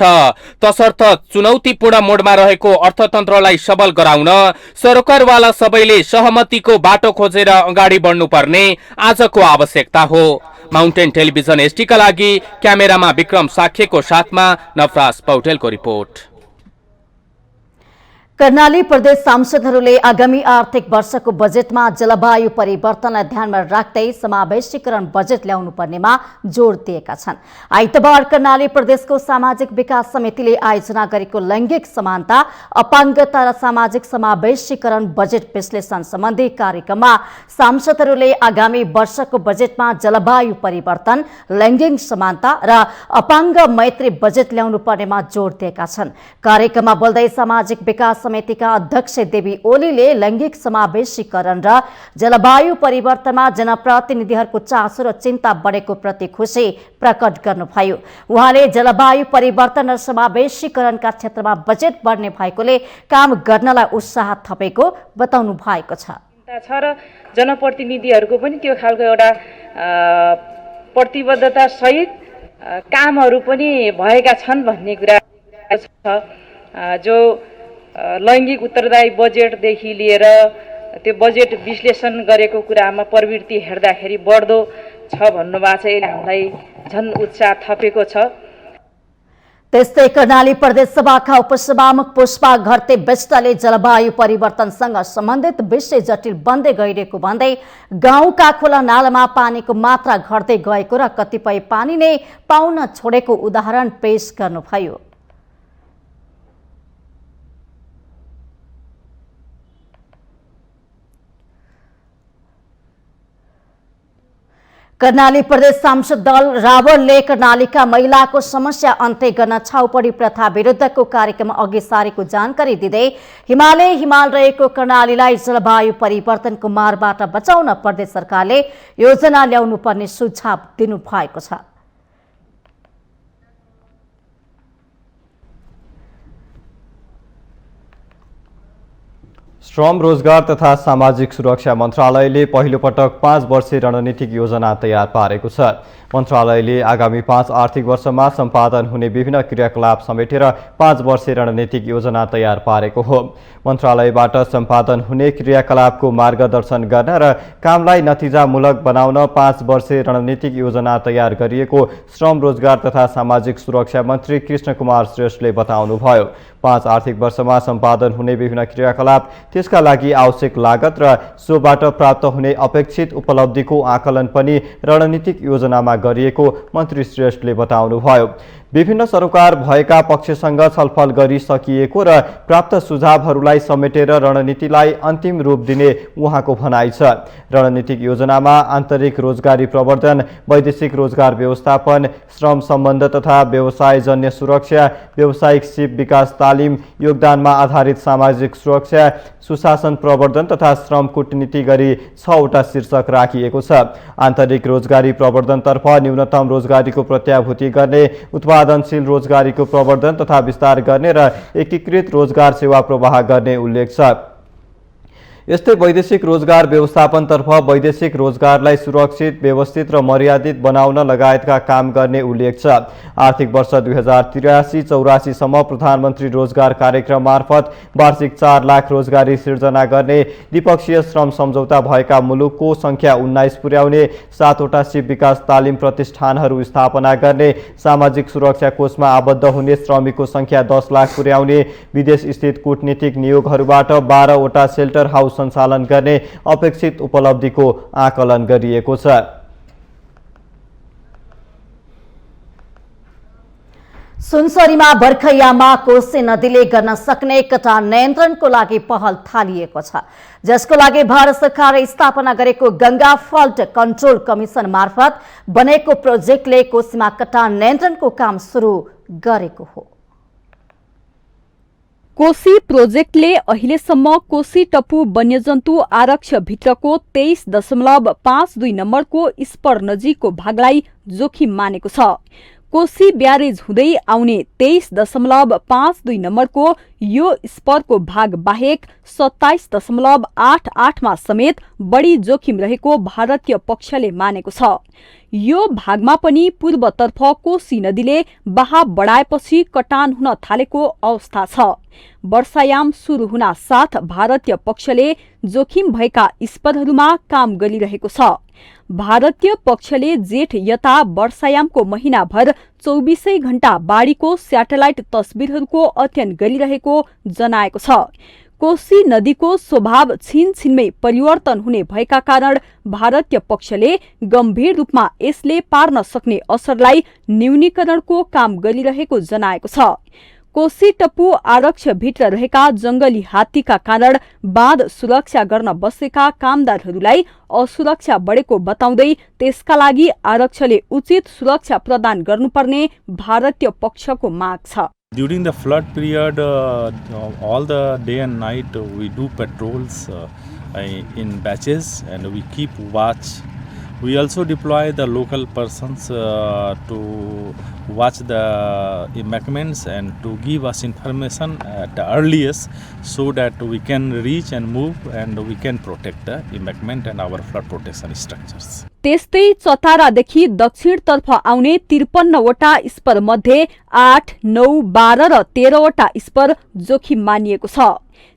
तसर्थ चुनौतीपूर्ण मोडमा रहेको अर्थतन्त्रलाई सबल गराउन सरकारवाला सबैले सहमतिको बाटो खोजेर अगाडि बढ्नुपर्ने आजको आवश्यकता हो। माउन्टेन टेलिभिजन एसटी का लागि क्यामेरामा विक्रम साख्यको साथमा नफराज पौडेलको रिपोर्ट। कर्णाली प्रदेश सांसदहरूले आगामी आर्थिक वर्षको बजेटमा जलवायु परिवर्तनलाई ध्यानमा राख्दै समावेशीकरण बजेट ल्याउनु पर्नेमा जोड दिएका छन्। आइतबार कर्णाली प्रदेशको सामाजिक विकास समितिले आयोजना गरेको लैंगिक समानता, अपाङ्गता र सामाजिक समावेशीकरण बजेट विश्लेषण सम्बन्धी कार्यक्रममा सांसदहरूले आगामी वर्षको बजेटमा जलवायु परिवर्तन, लैंगिक समानता र अपाङ्ग मैत्री बजेट ल्याउनु पर्नेमा जोड दिएका छन्। कार्यक्रममा बोल्दै सामाजिक विकास समितिका अध्यक्ष देवी ओलीले लैंगिक समावेशीकरण र जलवायु परिवर्तनमा जनप्रतिनिधिहरूको चासो र चिन्ता बढेको प्रति खुशी प्रकट गर्नुभयो। उहाँले जलवायु परिवर्तन र समावेशीकरणका क्षेत्रमा बजेट बढ्ने भएकोले काम गर्नलाई उत्साह थपेको बताउनु भएको छ। र जनप्रतिनिधिहरूको पनि त्यो खालको एउटा प्रतिबद्धता सहित कामहरू पनि भएका छन् भन्ने कुरा छ। जो लैंगिक उत्तरदायी बजेटदेखि लिएर त्यो बजेट विश्लेषण गरेको कुरामा प्रवृत्ति हेर्दाखेरि बढ्दो छ भन्नुभएको छ। यसले हामीलाई झन् उत्साह थपेको छ। त्यस्तै कर्णाली प्रदेश सभाका उपसभामुख पुष्पा घरते बेष्टले जलवायु परिवर्तनसँग सम्बन्धित विषय जटिल बन्दै गइरहेको भन्दै गाउँका खोला नालामा पानीको मात्रा घट्दै गएको र कतिपय पानी नै पाउन छोडेको उदाहरण पेश गर्नुभयो। कर्णाली प्रदेश सांसद दल रावलले कर्णालीका महिलाको समस्या अन्त्य गर्न छाउपडी प्रथा विरुद्धको कार्यक्रम अघि सारेको जानकारी दिँदै हिमाल रहेको कर्णालीलाई जलवायु परिवर्तनको मारबाट बचाउन प्रदेश सरकारले योजना ल्याउनु पर्ने सुझाव दिनुभएको छ। श्रम, रोजगार तथा सामाजिक सुरक्षा मन्त्रालयले पहिलो पटक 5 वर्षे रणनीतिक योजना तयार पारेको छ। मन्त्रालयले आगामी 5 आर्थिक वर्षमा सम्पादन हुने विभिन्न क्रियाकलाप समेटेर 5 वर्षे रणनीतिक योजना तयार पारेको हो। मन्त्रालयबाट सम्पादन हुने क्रियाकलापको मार्गदर्शन गर्न र कामलाई नतिजामूलक बनाउन 5 वर्षे रणनीतिक योजना तयार गरिएको श्रम, रोजगार तथा सामाजिक सुरक्षा मन्त्री कृष्ण कुमार श्रेष्ठले बताउनुभयो। 5 आर्थिक वर्षमा सम्पादन हुने विभिन्न क्रियाकलाप, त्यसका लागि आवश्यक लागत र सोबाट प्राप्त हुने अपेक्षित उपलब्धिको आकलन पनि रणनीतिक योजनामा गरिएको मन्त्री श्रेष्ठले बताउनुभयो। विभिन्न सरोकार भएका पक्षसँग छलफल गरिसकिएको र प्राप्त सुझावहरूलाई समेटेर रणनीतिलाई अन्तिम रूप दिने उहाँको भनाइ छ। रणनीतिक योजनामा आन्तरिक रोजगारी प्रवर्धन, वैदेशिक रोजगार व्यवस्थापन, श्रम सम्बन्ध तथा व्यवसायजन्य सुरक्षा, व्यावसायिक सिप विकास तालिम, योगदानमा आधारित सामाजिक सुरक्षा, सुशासन प्रवर्धन तथा श्रम कूटनीति गरी 6वटा शीर्षक राखिएको छ। आन्तरिक रोजगारी प्रवर्धनतर्फ न्यूनतम रोजगारीको प्रत्याभूति गर्ने, उत्पादनशील रोजगारीको प्रवर्धन तथा विस्तार गर्ने र एकीकृत रोजगार सेवा प्रवाह गर्ने उल्लेख छ। यस्तै वैदेशिक रोजगार व्यवस्थापनतर्फ वैदेशिक रोजगारलाई सुरक्षित, व्यवस्थित र मर्यादित बनाउन लगायतका काम गर्ने उल्लेख छ। आर्थिक वर्ष 2083-84 सम्म प्रधानमन्त्री रोजगार कार्यक्रम मार्फत वार्षिक 4 लाख रोजगारी सिर्जना गर्ने, द्विपक्षीय श्रम सम्झौता भएका मुलुकको संख्या 19 पुर्याउने, 7 वटा सिप विकास तालिम प्रतिष्ठानहरू स्थापना गर्ने, सामाजिक सुरक्षा कोषमा आबद्ध हुने श्रमिकको संख्या 10 लाख पुर्याउने, विदेश स्थित कूटनीतिक नियोगहरूबाट 12 वटा सेल्टर हाउस सञ्चालन गर्ने अपेक्षित उपलब्धिको आकलन गरिएको छ। सुनसरीमा बर्खैयामा कोशी नदीले गर्न सक्ने कटान नियन्त्रणको लागि पहल थालिएको छ, जसको लागि भारत सरकारले स्थापना गरेको गंगा फल्ट कन्ट्रोल कमिसन मार्फत बनेको प्रोजेक्टले कोशीमा कटान नियन्त्रणको काम सुरु गरेको हो। कोशी प्रोजेक्टले अहिलेसम्म कोशी टप्पु वन्यजन्तु आरक्ष भित्रको 23.52 नम्बरको स्पर नजिकको भागलाई जोखिम मानेको छ। कोशी ब्यारेज हुँदै आउने 23.52 नम्बरको यो स्परको भाग बाहेक 27.88 मा समेत बढी जोखिम रहेको भारतीय पक्षले मानेको छ। यो भागमा पनि पूर्वतर्फ कोशी नदीले बहाव बढाएपछि कटान हुन थालेको अवस्था छ। वर्षायाम सुरु हुन साथ भारतीय पक्षले जोखिम भएका स्परहरूमा काम गरिरहेको छ। भारतीय पक्षले जेठ यता वर्षायामको महिनाभर 24 घण्टा बाढीको स्याटेलाइट तस्बिरहरूको अध्ययन गरिरहेको जनाएको छ। कोशी नदीको स्वभाव छिनछिनमै परिवर्तन हुने भएका कारण भारतीय पक्षले गम्भीर रूपमा यसले पार्न सक्ने असरलाई न्यूनीकरणको काम गरिरहेको जनाएको छ। कोशी टप्पु आरक्ष भित्र रहेका जंगली हात्तीका कारण बाँध सुरक्षा गर्न बसेका कामदारहरूलाई असुरक्षा बढेको बताउँदै त्यसका लागि आरक्षले उचित सुरक्षा प्रदान गर्नुपर्ने भारतीय पक्षको माग छ। During the flood period, all the day and night we do patrols in batches and we keep watch. We also deploy the local persons to watch the embankments and to give us information at the earliest so that we can reach and move and we can protect the embankment and our flood protection structures. त्यस्तै चतारादेखि दक्षिणतर्फ आउने 53 वटा spur मध्ये 8, 9, 12 र 13 वटा spur जोखिम मानिएको छ।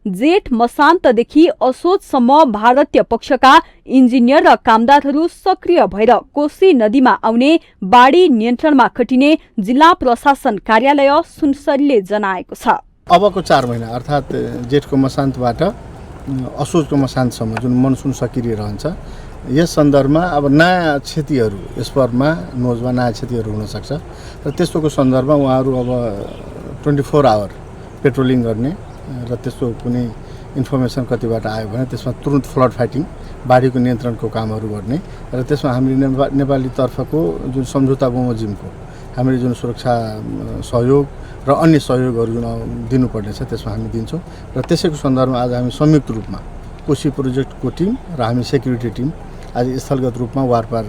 जेठ मसान्तदेखि असोजसम्म भारतीय पक्षका इन्जिनियर र कामदारहरू सक्रिय भएर कोशी नदीमा आउने बाढी नियन्त्रणमा खटिने जिल्ला प्रशासन कार्यालय सुनसरीले जनाएको छ। अबको 4 महिना अर्थात् जेठको मसान्तबाट असोजको मसान्तसम्म जुन मनसुन सक्रिय रहन्छ, यस सन्दर्भमा अब नयाँ क्षतिहरू स्परमा नोजमा नयाँ क्षतिहरू हुन सक्छ र त्यसको सन्दर्भमा उहाँहरू अब 24 आवर पेट्रोलिङ गर्ने र त्यसको कुनै इन्फर्मेसन कतिबाट आयो भने त्यसमा तुरुन्त फ्लड फाइटिङ बाढीको नियन्त्रणको कामहरू गर्ने र त्यसमा हामी नेपाली तर्फको जुन सम्झौता बमोजिमको हामीले जुन सुरक्षा सहयोग र अन्य सहयोगहरू जुन दिनुपर्ने छ त्यसमा हामी दिन्छौँ र त्यसैको सन्दर्भमा आज हामी संयुक्त रूपमा कोशी प्रोजेक्टको टिम र हामी सेक्युरिटी टिम आज स्थलगत रूपमा वारपार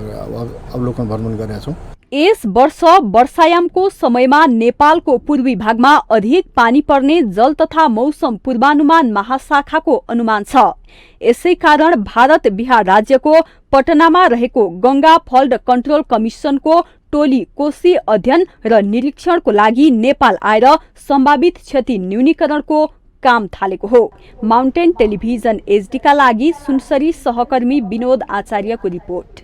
अवलोकन भ्रमण गरेका छौँ। यस वर्ष वर्षायामको समयमा नेपालको पूर्वी भागमा अधिक पानी पर्ने जल तथा मौसम पूर्वानुमान महाशाखाको अनुमान छ। यसै कारण भारत बिहार राज्यको पटनामा रहेको गंगा फ्लड कन्ट्रोल कमिसनको टोली कोशी अध्ययन र निरीक्षणको लागि नेपाल आएर सम्भावित क्षति न्यूनीकरणको काम थालेको हो। माउन्टेन टेलिभिजन एचडी का लागि सुनसरी सहकर्मी विनोद आचार्यको रिपोर्ट।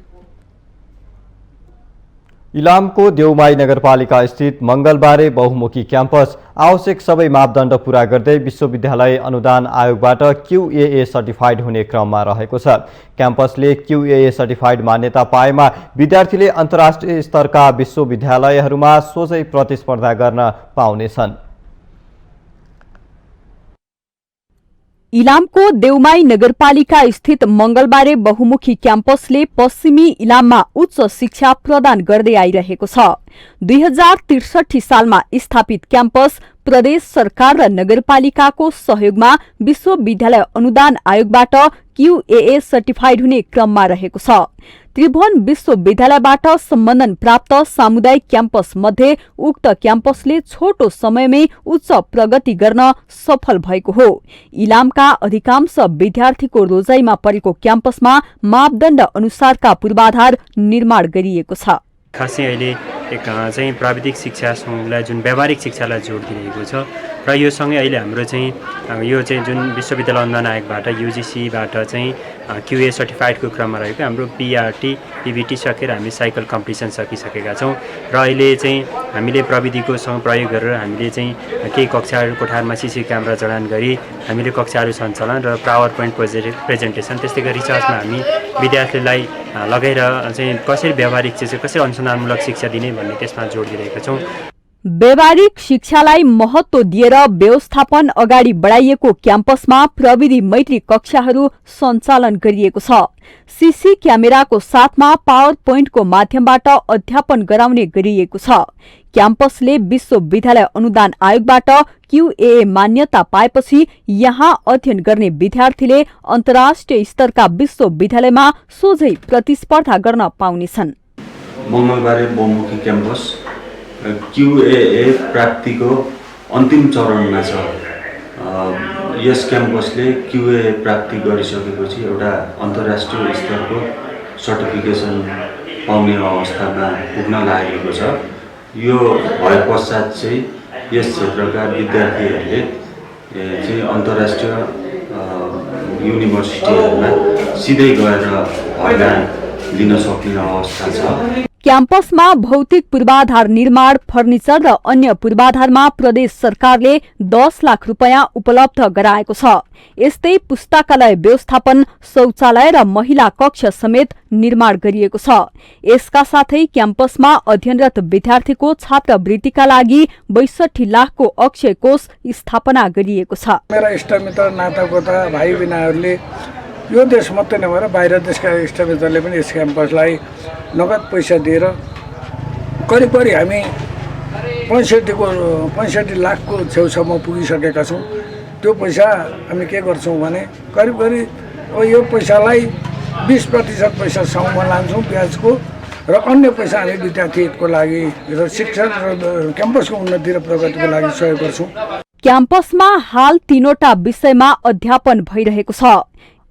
इलामको देउमाई नगरपालिका स्थित मंगलबारे बहुमुखी क्याम्पस आवश्यक सबै मापदण्ड पूरा गर्दै विश्वविद्यालय अनुदान आयोगबाट QAA सर्टिफाइड हुने क्रममा रहेको छ। क्याम्पसले QAA सर्टिफाइड मान्यता पाएमा विद्यार्थीले अन्तर्राष्ट्रिय स्तरका विश्वविद्यालयहरूमा सोझै प्रतिस्पर्धा गर्न पाउनेछन्। इलामको देउमाई नगरपालिका स्थित मंगलबारे बहुमुखी क्याम्पसले पश्चिमी इलाममा उच्च शिक्षा प्रदान गर्दै आइरहेको छ। 2063 सालमा स्थापित क्याम्पस प्रदेश सरकार र नगरपालिकाको सहयोगमा विश्वविद्यालय अनुदान आयोगबाट QAA सर्टिफाइड हुने क्रममा रहेको छ। त्रिभुवन विश्वविद्यालयबाट सम्बन्धन प्राप्त सामुदायिक क्याम्पस मध्ये उक्त क्याम्पसले छोटो समयमै उच्च प्रगति गर्न सफल भएको हो। इलामका अधिकांश विद्यार्थीको रोजाइमा परेको क्याम्पसमा मापदण्ड अनुसारका पूर्वाधार निर्माण गरिएको छ। खासै अहिले एक चाहिँ प्राविधिक शिक्षालाई जुन व्यावहारिक शिक्षालाई जोड दिइरहेको छ र यो सँगै अहिले हाम्रो चाहिँ यो चाहिँ जुन विश्वविद्यालय अनुदान आयोगबाट युजिसीबाट चाहिँ क्युए सर्टिफाइडको क्रममा रहेको हाम्रो पिआरटी पिभिटी सकेर हामी साइकल कम्पिटिसन सकिसकेका छौँ र अहिले चाहिँ हामीले प्रविधिको प्रयोग गरेर हामीले चाहिँ केही कक्षाहरू कोठारमा सिसी क्यामेरा जडान गरी हामीले कक्षाहरू सञ्चालन र पावर पोइन्ट प्रेजेन्टेसन त्यस्तै गरी रिसर्चमा हामी विद्यार्थीलाई लगाएर चाहिँ कसरी व्यावहारिक चिज कसरी अनुसन्धानमूलक शिक्षा दिने भन्ने त्यसमा जोड दिइरहेका छौँ। व्यावहारिक शिक्षालाई महत्त्व दिएर व्यवस्थापन अगाडि बढाइएको क्याम्पसमा प्रविधि मैत्री कक्षाहरू सञ्चालन गरिएको छ। सीसी क्यामेराको साथमा पावर पोइन्टको माध्यमबाट अध्यापन गराउने गरिएको छ। क्याम्पसले विश्वविद्यालय अनुदान आयोगबाट क्युए मान्यता पाएपछि यहाँ अध्ययन गर्ने विद्यार्थीले अन्तर्राष्ट्रिय स्तरका विश्वविद्यालयमा सोझै प्रतिस्पर्धा गर्न पाउनेछन्। मंगलबारे बहुमुखी क्याम्पस क्युए प्राप्तिको अन्तिम चरणमा छ। यस क्याम्पसले क्युए प्राप्ति गरिसकेपछि एउटा अन्तर्राष्ट्रिय स्तरको सर्टिफिकेसन पाउने अवस्थामा पुग्न लागेको छ। यो भए पश्चात चाहिँ यस क्षेत्रका विद्यार्थीहरूले चाहिँ अन्तर्राष्ट्रिय युनिभर्सिटीहरूमा सिधै गएर भर्ना लिन सक्ने अवस्था छ। क्याम्पसमा भौतिक पूर्वाधार निर्माण, फर्निचर र अन्य पूर्वाधारमा प्रदेश सरकारले 10 लाख रुपैयाँ उपलब्ध गराएको छ। यस्तै पुस्तकालय व्यवस्थापन, शौचालय र महिला कक्ष समेत निर्माण गरिएको छ। यसका साथै क्याम्पसमा अध्ययनरत विद्यार्थीको छात्रवृत्तिका लागि 62 लाखको अक्षय कोष स्थापना गरिएको छ। मेरा इष्टमित्र नातागोता भाइ बहिनीहरूले यो देश मात्रै नभएर बाहिर देशका इष्टमित्रले पनि यस क्याम्पसलाई नगद पैसा दिएर करिब हामी 65 लाखको छेउछाउमा पुगिसकेका छौँ। त्यो पैसा हामी के गर्छौँ भने करिब अब यो पैसालाई 20% पैसा साउमा लान्छौँ ब्याजको र अन्य पैसा हामी विद्यार्थीको लागि र शिक्षा र क्याम्पसको उन्नति र प्रगतिको लागि सहयोग गर्छौँ। क्याम्पसमा हाल 3वटा विषयमा अध्यापन भइरहेको छ।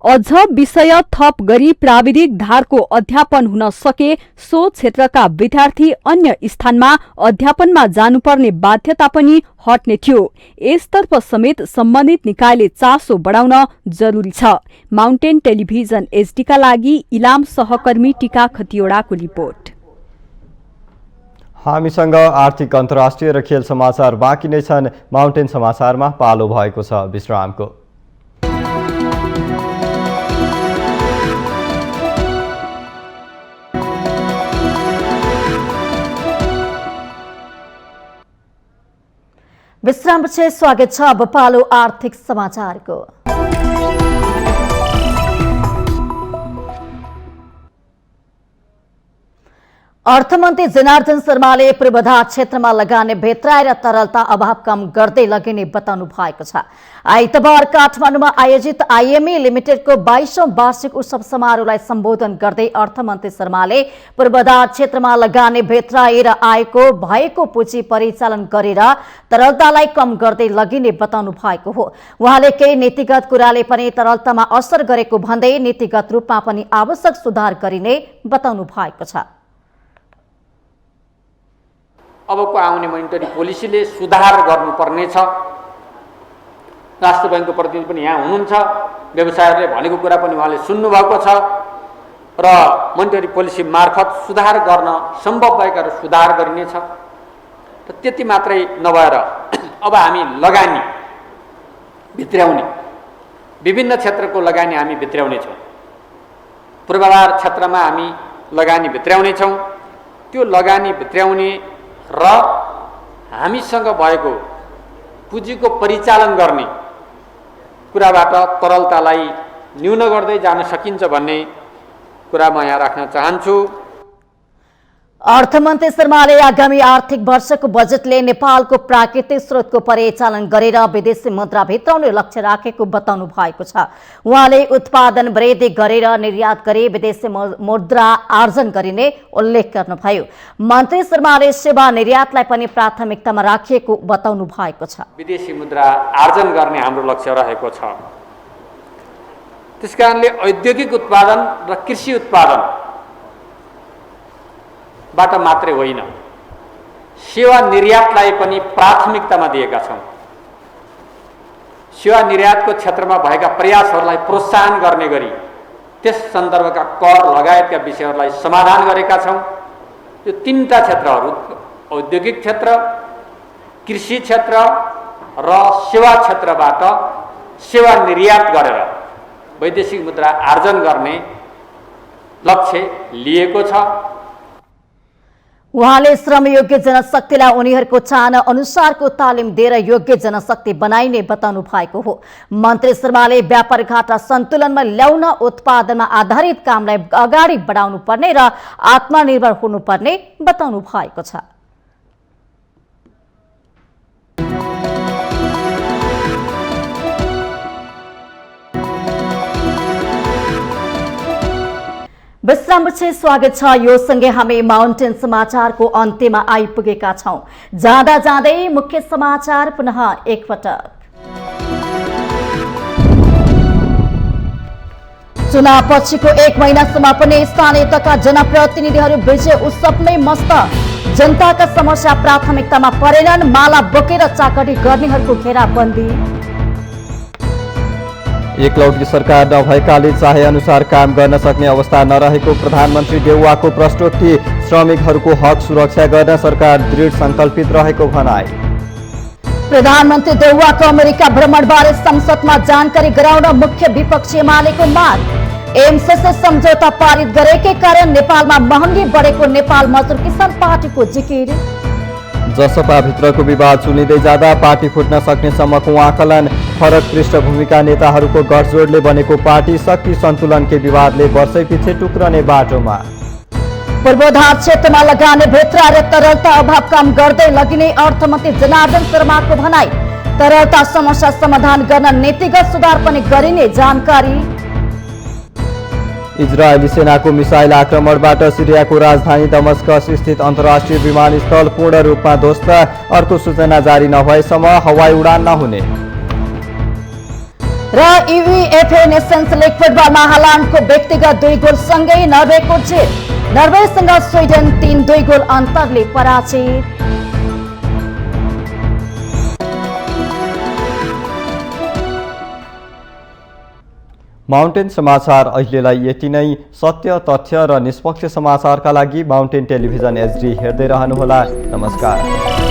अझ विषय थप गरी प्राविधिक धारको अध्यापन हुन सके सो क्षेत्रका विद्यार्थी अन्य स्थानमा अध्यापनमा जानुपर्ने बाध्यता पनि हट्ने थियो। यसतर्फ समेत सम्बन्धित निकायले चासो बढाउन जरुरी छ। माउन्टेन टेलिभिजन एचडी का लागि इलाम सहकर्मी टीका खतिवड़ाको रिपोर्ट। हामीसँग आर्थिक अन्तर्राष्ट्रिय र खेल समाचार बाँकी नै छन्। माउन्टेन समाचारमा पालो भएको छ विश्रामको। विश्रामपछि स्वागत छ। अब पालो आर्थिक समाचारको। अर्थमन्त्री जनार्दन शर्माले पूर्वाधार क्षेत्रमा लगानी भित्राएर तरलता अभाव कम गर्दै लगिने बताउनु भएको छ। आइतबार काठमाडौँमा आयोजित आइएमए लिमिटेडको 22औं वार्षिक उत्सव समारोहलाई सम्बोधन गर्दै अर्थमन्त्री शर्माले पूर्वाधार क्षेत्रमा लगानी भित्राएर आएको भएको पुँजी परिचालन गरेर तरलतालाई कम गर्दै लगिने बताउनु भएको हो। उहाँले केही नीतिगत कुराले पनि तरलतामा असर गरेको भन्दै नीतिगत रूपमा पनि आवश्यक सुधार गरिने बताउनु भएको छ। अबको आउने मोनिटरी पोलिसीले सुधार गर्नुपर्नेछ। राष्ट्र बैंकको प्रतिनिधि पनि यहाँ हुनुहुन्छ। व्यवसायहरूले भनेको कुरा पनि उहाँले सुन्नुभएको छ र मोनिटरी पोलिसी मार्फत सुधार गर्न सम्भव भएका सुधार गरिनेछ। र त्यति मात्रै नभएर अब हामी लगानी भित्र्याउने विभिन्न क्षेत्रको लगानी हामी भित्र्याउनेछौँ। पूर्वाधार क्षेत्रमा हामी लगानी भित्र्याउनेछौँ। त्यो लगानी भित्र्याउने र हामीसँग भएको पुँजीको परिचालन गर्ने कुराबाट तरलतालाई न्यून गर्दै जान सकिन्छ भन्ने कुरा म यहाँ राख्न चाहन्छु। अर्थमन्त्री शर्माले आगामी आर्थिक वर्षको बजेटले नेपालको प्राकृतिक स्रोतको परिचालन गरेर विदेशी मुद्रा भित्राउने लक्ष्य राखेको बताउनु भएको छ। उहाँले उत्पादन वृद्धि गरेर निर्यात गरी विदेशी मुद्रा आर्जन गरिने उल्लेख गर्नुभयो। मन्त्री शर्माले सेवा निर्यातलाई पनि प्राथमिकतामा राखिएको बताउनु भएको छ। विदेशी मुद्रा आर्जन गर्ने हाम्रो लक्ष्य रहेको छ। त्यसकारणले औद्योगिक उत्पादन र कृषि उत्पादन बाट मात्रै होइन, सेवा निर्यातलाई पनि प्राथमिकतामा दिएका छौँ। सेवा निर्यातको क्षेत्रमा भएका प्रयासहरूलाई प्रोत्साहन गर्ने गरी त्यस सन्दर्भका कर लगायतका विषयहरूलाई समाधान गरेका छौँ। यो तीनटा क्षेत्रहरू औद्योगिक क्षेत्र, कृषि क्षेत्र र सेवा क्षेत्रबाट सेवा निर्यात गरेर वैदेशिक मुद्रा आर्जन गर्ने लक्ष्य लिएको छ। उहाँले श्रमयोग्य जनशक्तिलाई उनीहरूको चाहना अनुसारको तालिम दिएर योग्य जनशक्ति बनाइने बताउनु भएको हो। मन्त्री शर्माले व्यापार घाटा सन्तुलनमा ल्याउन उत्पादनमा आधारित कामलाई अगाडि बढाउनु पर्ने र आत्मनिर्भर हुनुपर्ने बताउनु भएको छ। विश्रामपछि स्वागत छ। यो सँगै हामी माउन्टेन समाचारको अन्त्यमा आइपुगेका छौं। जाँदा जाँदै मुख्य समाचार पुनः एकपटक। चुनाव पछिको 1 महिनासम्म पनि स्थानीय तहका जनप्रतिनिधिहरू विजय उत्सवमै मस्त। जनताका समस्या प्राथमिकतामा परेनन्। माला बोकेर चाकरी गर्नेहरूको घेराबन्दी। एकलौटी सरकार नभएकाले चाहे अनुसार काम गर्न सक्ने अवस्था नरहेको प्रधानमन्त्री देउवाको प्रश्नोक्ति। श्रमिकहरूको हक सुरक्षा गर्न सरकार दृढ संकल्पित रहेको भनाई। प्रधानमन्त्री देउवाको अमेरिका भ्रमणबारे संसदमा जानकारी गराउन मुख्य विपक्षी एमालेको माग। एमसीसी सम्झौता पारित गरेकै कारण नेपालमा महँगी बढेको नेपाल मजदुर किसान पार्टीको जिकिर। जसपाभित्रको विवाद चुलिँदै जाँदा पार्टी फुट्न सक्ने सम्मको आकलन। फरक पृष्ठभूमिका नेताहरूको गठजोडले बनेको पार्टी शक्ति सन्तुलनकै विवादले वर्षैपछि टुक्रने बाटोमा। पूर्वाधार क्षेत्रमा लगानी भित्र र तरलता अभाव कम गर्दै लगिने अर्थमन्त्री जनार्दन शर्माको भनाई। तरलता समस्या समाधान गर्न नीतिगत सुधार पनि गरिने जानकारी। इजरायली सेनाको मिसाइल आक्रमणबाट सिरियाको राजधानी दमस्कस स्थित अन्तर्राष्ट्रिय विमानस्थल पूर्ण रूपमा ध्वस्त। अर्को सूचना जारी नभएसम्म हवाई उडान नहुने। र UEFA नेसन्स लिग फुटबलमा हालान्डको व्यक्तिगत 2 गोलसँगै नर्वेको जित। नर्वेसँग स्विडेन 3-2 गोल अन्तरले पराजित। माउन्टेन समाचार अहिलेलाई यति नै। सत्य, तथ्य र निष्पक्ष समाचारका लागि माउन्टेन टेलिभिजन HD हेर्दै रहनुहोला। नमस्कार।